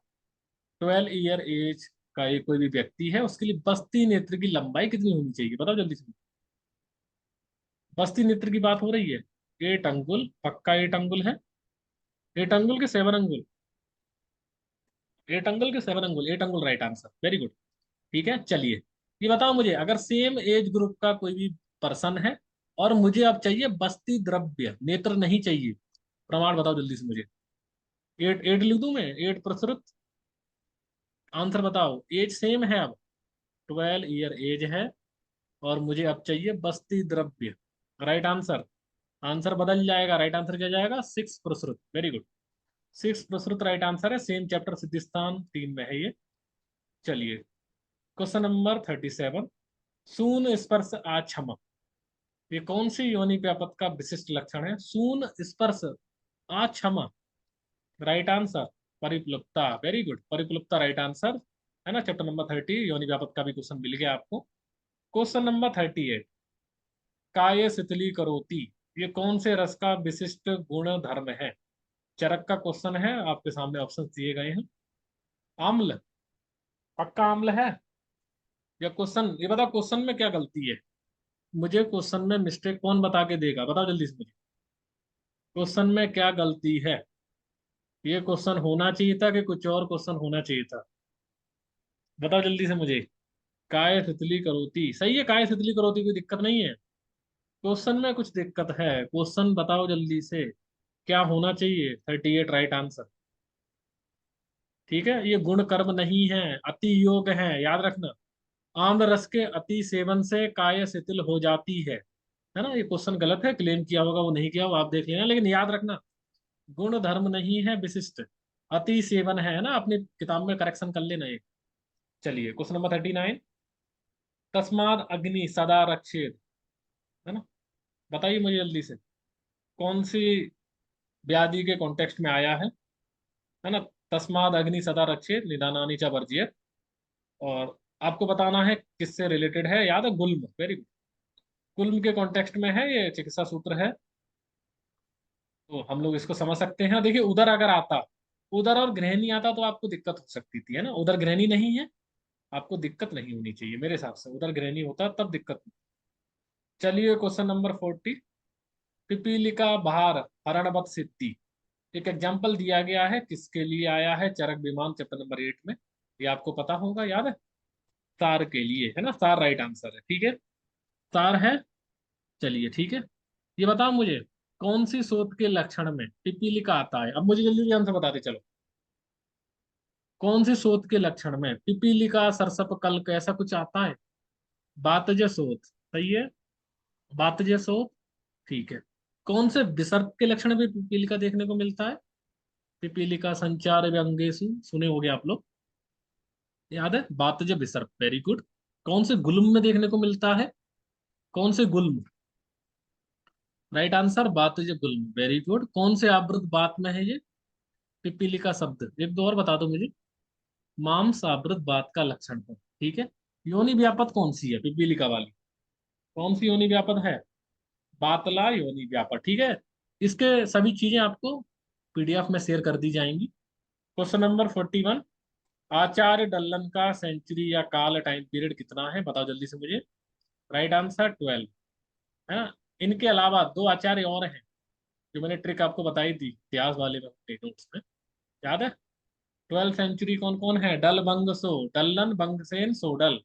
12 ईयर एज का एक कोई भी व्यक्ति है, उसके लिए बस्ती नेत्र की लंबाई कितनी होनी चाहिए, बताओ जल्दी से। बस्ती नेत्र की बात हो रही है। 8 अंगुल, पक्का 8 अंगुल है। 8 अंगुल के 7 अंगुल, 8 अंगुल के 7 अंगुल, 8 अंगुल राइट आंसर, वेरी गुड। ठीक है, चलिए ये बताओ मुझे, अगर सेम एज ग्रुप का कोई भी पर्सन है और मुझे अब चाहिए बस्ती द्रव्य, नेत्र नहीं चाहिए, प्रमाण बताओ जल्दी से मुझे। 8 8 लिख दूं मैं, 8 प्रसुत। आंसर बताओ, एज सेम है अब, 12 ईयर एज है, और मुझे अब चाहिए बस्ती द्रव्य। राइट आंसर, आंसर बदल जाएगा, राइट आंसर क्या जाएगा, 6 प्रसुत, वेरी गुड। 6 प्रसुत राइट आंसर है, सेम चैप्टर सिद्धिस्तान 3 में है ये। चलिए क्वेश्चन नंबर 37, सून स्पर्श आछम, ये कौन सी योनि व्यापक का विशिष्ट लक्षण है। सून स्पर्श आछम, राइट आंसर परिप्लुप्ता, वेरी गुड, परिप्लुप्ता राइट आंसर, है ना। चैप्टर नंबर 30 योनि व्यापक का भी क्वेश्चन मिल गया आपको। क्वेश्चन नंबर 38, काय शिथिली करोति, ये कौन से रस का विशिष्ट गुण धर्म है। चरक का क्वेश्चन है, आपके सामने ऑप्शन दिए गए हैं। अम्ल, पक्का अम्ल है। या क्वेश्चन ये बताओ, क्वेश्चन में क्या गलती है, मुझे क्वेश्चन में मिस्टेक कौन बता के देगा, बताओ जल्दी से मुझे। क्वेश्चन में क्या गलती है, ये क्वेश्चन होना चाहिए था कि कुछ और क्वेश्चन होना चाहिए था, बताओ जल्दी से मुझे। काय तितली करोती सही है, काय तितली करोती, कोई दिक्कत नहीं है। क्वेश्चन में कुछ दिक्कत है, क्वेश्चन बताओ जल्दी से, क्या होना चाहिए। 38 राइट आंसर। ठीक है, ये गुण कर्म नहीं है, अति योग है, याद रखना। आम्ल रस के अति सेवन से काय शिथिल हो जाती है ना। ये क्वेश्चन गलत है, क्लेम किया होगा वो नहीं किया होगा, आप देख लेना, लेकिन याद रखना गुण धर्म नहीं है विशिष्ट, अति सेवन है ना, अपनी किताब में करेक्शन कर लेना ये। चलिए क्वेश्चन नंबर 39, तस्माद अग्नि सदा रक्षेत, है ना, बताइए मुझे जल्दी से, कौन सी व्याधि के कॉन्टेक्स्ट में आया है ना। तस्माद अग्नि सदा रक्षेत निदानानि च वर्जियेत, और आपको बताना है किससे रिलेटेड है, याद है, गुल्म, वेरी गुड। गुल्म के कॉन्टेक्स्ट में है ये, चिकित्सा सूत्र है, तो हम लोग इसको समझ सकते हैं। देखिए उधर अगर आता, उधर और गृहिणी आता तो आपको दिक्कत हो सकती थी, है ना। उधर गृहिणी नहीं है, आपको दिक्कत नहीं होनी चाहिए मेरे हिसाब से, उधर गृहिणी होता तब दिक्कत। चलिए क्वेश्चन नंबर 40, पिपीलिका भार हरणवत सिद्धि, एक एग्जाम्पल दिया गया है, किसके लिए आया है, चरक विमान चैप्टर नंबर 8 में, ये आपको पता होगा, याद है। सार के लिए, है ना, सार राइट आंसर है, ठीक है, सार है। चलिए ठीक है, ये बताओ मुझे, कौन सी शोध के लक्षण में पिपीलिका आता है। अब मुझे जल्दी जल्दी आंसर बताते चलो, कौन सी शोध के लक्षण में पिपीलिका सरसप कल्क ऐसा कुछ आता है। बातज शोध, सही है, बातज शोध, ठीक है। कौन से विसर्ग के लक्षण में पिपीलिका देखने को मिलता है? पिपीलिका संचार व्यंगेषु, सुने होगे आप लोग, याद है? बातज विसर्ग, वेरी गुड। कौन से गुल्म में देखने को मिलता है? कौन से गुल्म? राइट आंसर बातज गुल्म, वेरी गुड। कौन से आवृत बात में है ये पिपीलिका शब्द? एक दो और बता दो मुझे। मांस आवृत बात का लक्षण है, ठीक है। योनि व्यापक कौन सी है पिपीलिका वाली? कौन सी योनि व्यापक है? बातला योनि व्यापक, ठीक है। इसके सभी चीजें आपको पीडीएफ में शेयर कर दी जाएंगी। Question number 41। आचार्य डल्लन का सेंचुरी या काल टाइम पीरियड कितना है, बताओ जल्दी से मुझे। राइट आंसर 12 है ना। इनके अलावा दो आचार्य और हैं, जो मैंने ट्रिक आपको बताई थी इतिहास वाले में अपने नोट्स में, याद है? 12th सेंचुरी कौन कौन है? डल बंग सो, डल्लन बंगसेन सोडल,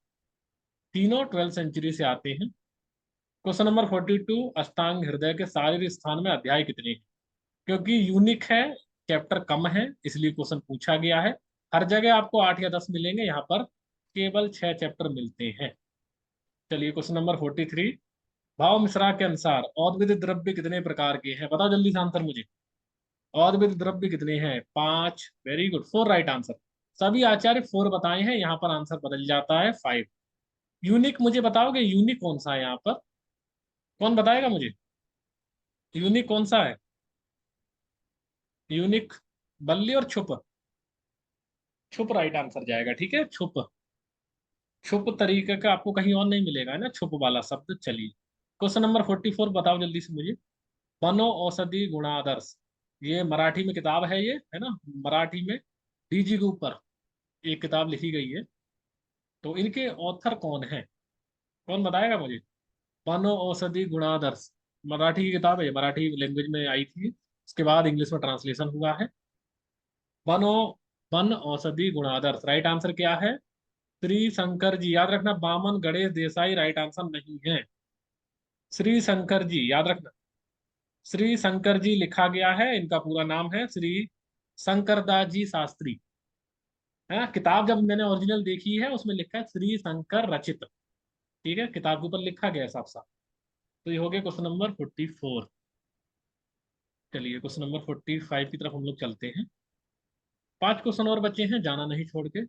तीनों 12th सेंचुरी से आते हैं। Question number 42। अष्टांग हृदय के शारीरिक स्थान में अध्याय कितने हैं? क्योंकि यूनिक है, चैप्टर कम है, इसलिए क्वेश्चन पूछा गया है। हर जगह आपको 8 या 10 मिलेंगे, यहाँ पर केवल 6 चैप्टर मिलते हैं। चलिए क्वेश्चन नंबर 43। भाव मिश्रा के अनुसार औद्भिद द्रव्य कितने प्रकार के हैं, बताओ जल्दी से आंसर मुझे। औद्भिद द्रव्य कितने हैं? 5, वेरी गुड, 4 राइट आंसर। सभी आचार्य 4 बताए हैं, यहाँ पर आंसर बदल जाता है 5। यूनिक मुझे बताओगे, यूनिक कौन सा है यहाँ पर? कौन बताएगा मुझे? यूनिक कौन सा है? यूनिक बल्ली और छुप। छुप राइट आंसर जाएगा, ठीक है, छुप। छुप तरीके का आपको कहीं और नहीं मिलेगा, है ना, छुप वाला शब्द। चलिए क्वेश्चन नंबर 44 बताओ जल्दी से मुझे। वनो औषधि गुणादर्श, ये मराठी में किताब है, ये है ना, मराठी में डीजी के ऊपर एक किताब लिखी गई है। तो इनके ऑथर कौन है? कौन बताएगा मुझे? वनो औषधि गुणादर्श, मराठी की किताब है, मराठी लैंग्वेज में आई थी, उसके बाद इंग्लिश में ट्रांसलेशन हुआ है। वनो, वन औषधि गुणादर्श, राइट आंसर क्या है? श्री शंकर जी, याद रखना, बामन गणेश देसाई राइट आंसर नहीं है। श्री शंकर जी याद रखना, श्री शंकर जी लिखा गया है, इनका पूरा नाम है श्री शंकरदास जी शास्त्री, है ना। किताब जब मैंने ओरिजिनल देखी है, उसमें लिखा है श्री शंकर रचित, ठीक है, किताब के ऊपर लिखा गया है साफ साफ। तो ये हो गया क्वेश्चन नंबर 44। चलिए क्वेश्चन नंबर 45 की तरफ हम लोग चलते हैं। 5 क्वेश्चन और बचे हैं, जाना नहीं छोड़ के।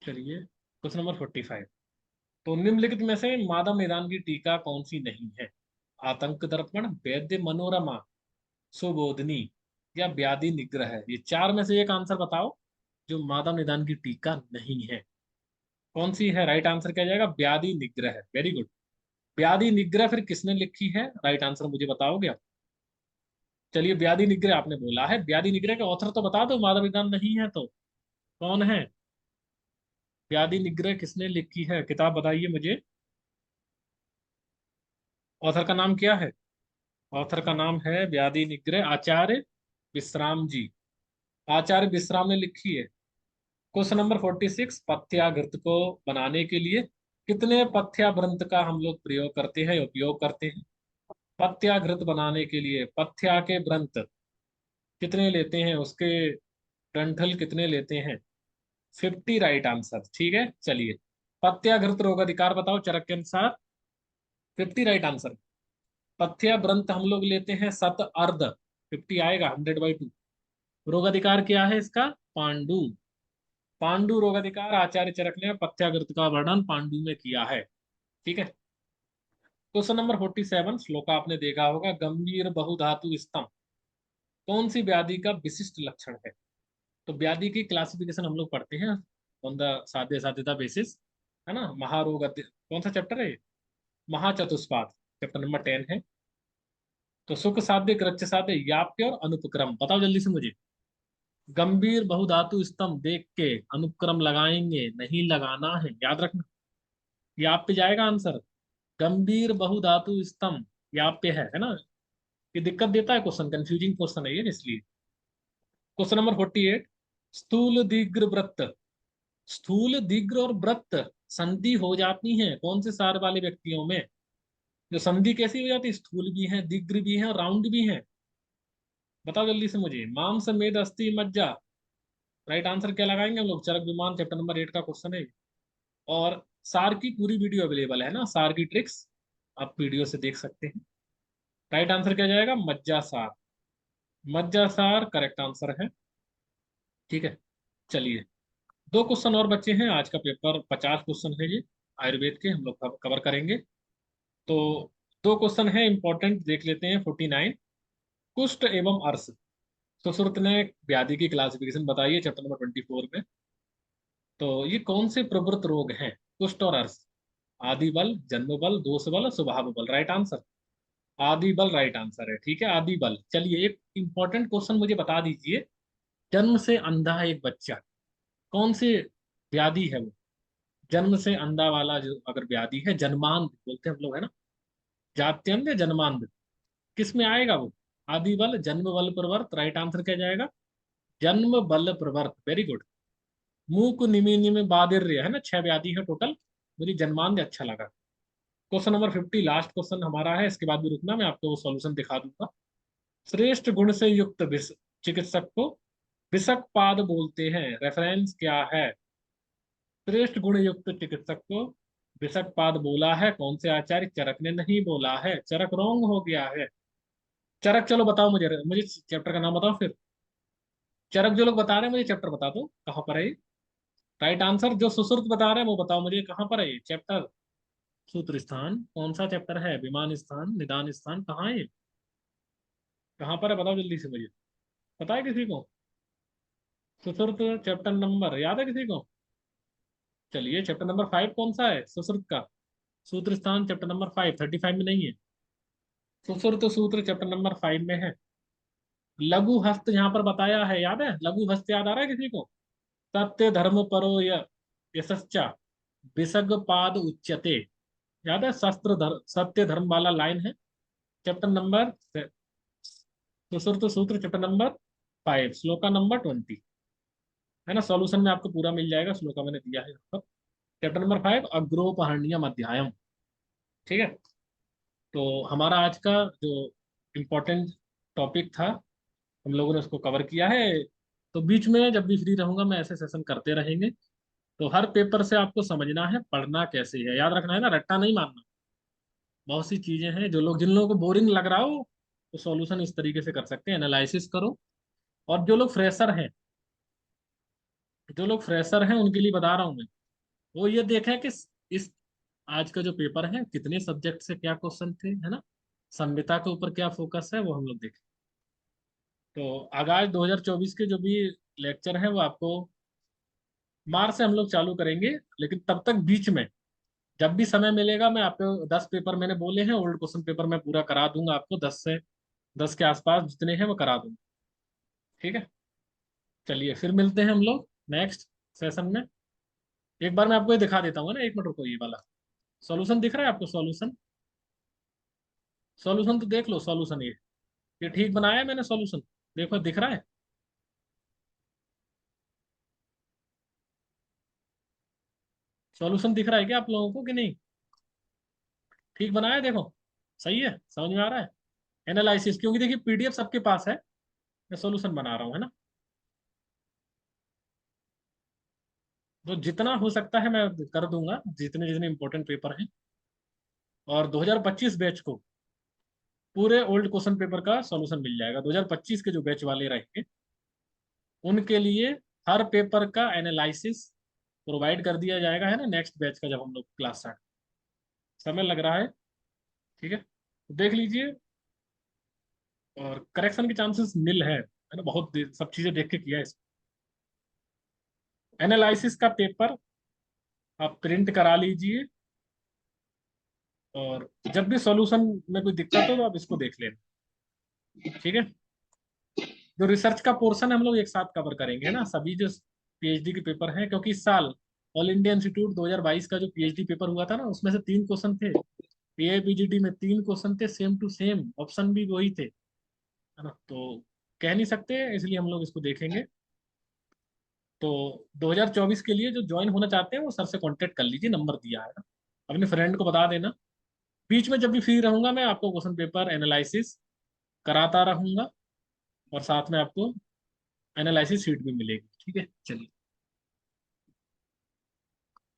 चलिए क्वेश्चन नंबर 45। तो निम्नलिखित में से माधव मैदान की टीका कौन सी नहीं है? आतंक दर्पण, वैद्य मनोरमा, सुबोधनी, या व्याधि निग्रह है। ये चार में से एक आंसर बताओ जो माधव निदान की टीका नहीं है। कौन सी है? राइट आंसर क्या जाएगा? व्याधि निग्रह, वेरी गुड। व्याधि निग्रह फिर किसने लिखी है, राइट आंसर मुझे बताओगे आप? चलिए व्याधि निग्रह आपने बोला है, व्याधि निग्रह के ऑथर तो बता दो, माधव निदान नहीं है तो कौन है? व्याधि निग्रह किसने लिखी है, किताब बताइए मुझे। ऑथर का नाम क्या है? ऑथर का नाम है व्याधि निग्रह आचार्य विश्राम जी, आचार्य विश्राम ने लिखी है। Question number 46। पथ्याघृत को बनाने के लिए कितने पथ्याव्रंत का हम लोग प्रयोग करते हैं, उपयोग करते हैं? पथ्याघृत बनाने के लिए पथ्या के व्रंत कितने लेते हैं, उसके ग्रंथल कितने लेते हैं? 50 राइट आंसर, ठीक है। चलिए पथ्याघृत रोग अधिकार बताओ चरक के अनुसार। 50 राइट आंसर। पथ्याव्रंत हम लोग लेते हैं शत अर्ध, 50 आएगा, 100/2। रोग अधिकार क्या है इसका? पांडु। पांडु रोग अधिकार आचार्य चरक ने पथ्याघृत का वर्णन पांडु में किया है, ठीक है। Question number 47। श्लोक आपने देखा होगा, गंभीर बहुधातु स्तंभ कौन सी व्याधि का विशिष्ट लक्षण है? तो व्याधि की क्लासिफिकेशन हम लोग पढ़ते हैं ऑन द साध्य साध्यता बेसिस, है ना। महारोग कौन सा चैप्टर है ये? महाचतुष्पाद, चैप्टर नंबर 10 है। तो सुख साध्य, कृच्च साध्य, याप्य और अनुपक्रम, बताओ जल्दी से मुझे। गंभीर बहुधातु स्तंभ देख के अनुक्रम लगाएंगे, नहीं लगाना है, याद रखना। याप्य जाएगा आंसर। गंभीर बहुधातु स्तंभ याप्य है ना। ये दिक्कत देता है क्वेश्चन, कंफ्यूजिंग क्वेश्चन है ये, इसलिए। Question number 48। स्थूल दीर्घ वृत्त, स्थूल दीर्घ और वृत्त संधि हो जाती है कौन से सार वाले व्यक्तियों में? जो संधि कैसी हो जाती है? स्थूल भी है, दीर्घ भी है और राउंड भी है, बताओ जल्दी से मुझे। मांस मेद अस्थि मज्जा, राइट आंसर क्या लगाएंगे हम लोग? चरक विमान, चैप्टर नंबर 8 का क्वेश्चन है। और सार की पूरी वीडियो अवेलेबल है ना, सार की ट्रिक्स आप वीडियो से देख सकते हैं। राइट आंसर क्या जाएगा? मज्जासार। मज्जासार करेक्ट आंसर है। ठीक है, चलिए, दो क्वेश्चन और बचे हैं। आज का पेपर 50 क्वेश्चन है ये, आयुर्वेद के हम लोग कवर करेंगे। तो दो क्वेश्चन है इंपॉर्टेंट, देख लेते हैं। 49, कुष्ठ एवं अर्श। सुश्रुत ने व्याधि की क्लासिफिकेशन बताई है चैप्टर नंबर 24 में। तो ये कौन से प्रवृत्त रोग हैं? कुष्ठ और अर्श। आदि बल, जन्म बल, दोष बल, स्वभाव बल। राइट आंसर आदि बल राइट आंसर है। ठीक है, आदि बल। चलिए, एक इंपॉर्टेंट क्वेश्चन मुझे बता दीजिए। जन्म से अंधा एक बच्चा, कौन सी व्याधि है वो? जन्म से अंधा वाला जो अगर व्याधि है, जन्मांध बोलते हैं हम लोग, है ना, जात्यंध या जन्मांध, किस में आएगा वो? आदि बल, जन्म बल प्रवर्त। राइट आंसर क्या जाएगा? जन्म बल प्रवर्त। Very good. मूक निमि निमि बादिर्य, है ना, 6 व्याधि है टोटल। मुझे जन्मांध अच्छा लगा। क्वेश्चन नंबर 50 लास्ट क्वेश्चन हमारा है, इसके बाद भी रुकना, मैं आपको वो सॉल्यूशन दिखा दूंगा। श्रेष्ठ गुण से युक्त चिकित्सक को विषकपाद बोलते हैं। रेफरेंस क्या है? श्रेष्ठ गुण युक्त चिकित्सक को विषकपाद बोला है कौन से आचार्य? चरक ने नहीं बोला है, चरक रॉन्ग हो गया है। चरक, चलो बताओ मुझे, मुझे चैप्टर का नाम बताओ फिर। चरक जो लोग बता रहे हैं मुझे चैप्टर बता दो, कहाँ पर है ये? राइट आंसर जो सुश्रुत बता रहे हैं वो बताओ मुझे, कहाँ पर है ये चैप्टर? सूत्र स्थान कौन सा चैप्टर है? विमान स्थान, निदान स्थान, कहाँ है ये? कहाँ पर है बताओ जल्दी से मुझे। पता है किसी को? सुश्रुत चैप्टर नंबर याद है किसी को? चलिए, चैप्टर नंबर 5 कौन सा है सुश्रुत का? सूत्र स्थान चैप्टर नंबर 5, 35 में नहीं है। सुश्रुत सूत्र चैप्टर नंबर 5 में है। लघु हस्त यहाँ पर बताया है, याद है? लघु हस्त याद आ रहा है किसी को? सत्य धर्म परो यशश्चा विसर्ग पाद उच्यते। याद है? सत्य धर्म वाला लाइन है चैप्टर नंबर, सुश्रुत सूत्र चैप्टर नंबर 5, श्लोका नंबर 20। है ना, सॉल्यूशन में आपको पूरा मिल जाएगा, श्लोका मैंने दिया है यहाँ पर। Chapter number 5, अग्रोपहरणीयम अध्यायम। ठीक है, तो हमारा आज का जो इम्पोर्टेंट टॉपिक था, हम लोगों ने उसको कवर किया है। तो बीच में जब भी फ्री रहूंगा मैं ऐसे सेशन करते रहेंगे। तो हर पेपर से आपको समझना है पढ़ना कैसे है, याद रखना है ना, रट्टा नहीं मारना। बहुत सी चीजें हैं, जिन लोगों को बोरिंग लग रहा हो तो सॉल्यूशन इस तरीके से कर सकते हैं, एनालिसिस करो। और जो लोग फ्रेशर हैं उनके लिए बता रहा हूँ मैं, वो ये देखें कि इस आज का जो पेपर है कितने सब्जेक्ट से क्या क्वेश्चन थे, है ना, संविधा के ऊपर क्या फोकस है वो हम लोग देखें। तो आगाज 2024 के जो भी लेक्चर है वो आपको मार्च से हम लोग चालू करेंगे। लेकिन तब तक बीच में जब भी समय मिलेगा मैं आपको 10 पेपर मैंने बोले हैं ओल्ड क्वेश्चन पेपर मैं पूरा करा दूंगा आपको, 10 के आसपास जितने हैं वो करा दूंगा। ठीक है, चलिए फिर मिलते हैं हम लोग नेक्स्ट सेशन में। एक बार मैं आपको ये दिखा देता हूँ ना, 1 मिनट रुको, ये वाला सॉल्यूशन दिख रहा है आपको? सॉल्यूशन, सॉल्यूशन तो देख लो, सॉल्यूशन ये ठीक बनाया है मैंने सॉल्यूशन, देखो दिख रहा है? सॉल्यूशन दिख रहा है क्या आप लोगों को कि नहीं? ठीक बनाया है देखो, सही है, समझ में आ रहा है? एनालिसिस, क्योंकि देखिए पीडीएफ सबके पास है, मैं सॉल्यूशन बना रहा हूँ, है ना। तो जितना हो सकता है मैं कर दूंगा, जितने जितने इंपॉर्टेंट पेपर हैं। और 2025 बैच को पूरे ओल्ड क्वेश्चन पेपर का सॉल्यूशन मिल जाएगा। 2025 के जो बैच वाले रहेंगे उनके लिए हर पेपर का एनालिसिस प्रोवाइड कर दिया जाएगा, है ना, नेक्स्ट बैच का जब हम लोग क्लास स्टार्ट। समय लग रहा है, ठीक है, तो देख लीजिए। और करेक्शन के चांसेस नील है ना, सब चीजें देख के किया है। एनालिसिस का पेपर आप प्रिंट करा लीजिए, और जब भी सॉल्यूशन में कोई दिक्कत हो तो आप इसको देख लेना। ठीक है, जो रिसर्च का पोर्शन हम लोग एक साथ कवर करेंगे, है ना, सभी जो पीएचडी के पेपर हैं, क्योंकि इस साल ऑल इंडिया इंस्टीट्यूट 2022 का जो पीएचडी पेपर हुआ था ना, उसमें से 3 क्वेश्चन थे। एआईपीजीडी में 3 क्वेश्चन थे, सेम टू सेम ऑप्शन भी वही थे, है ना। तो कह नहीं सकते, इसलिए हम लोग इसको देखेंगे। तो 2024 के लिए जो ज्वाइन होना चाहते हैं वो सर से कांटेक्ट कर लीजिए, नंबर दिया है ना, अपने फ्रेंड को बता देना। बीच में जब भी फ्री रहूंगा मैं आपको क्वेश्चन पेपर एनालिसिस कराता रहूंगा, और साथ में आपको एनालिसिस शीट भी मिलेगी। ठीक है, चलिए।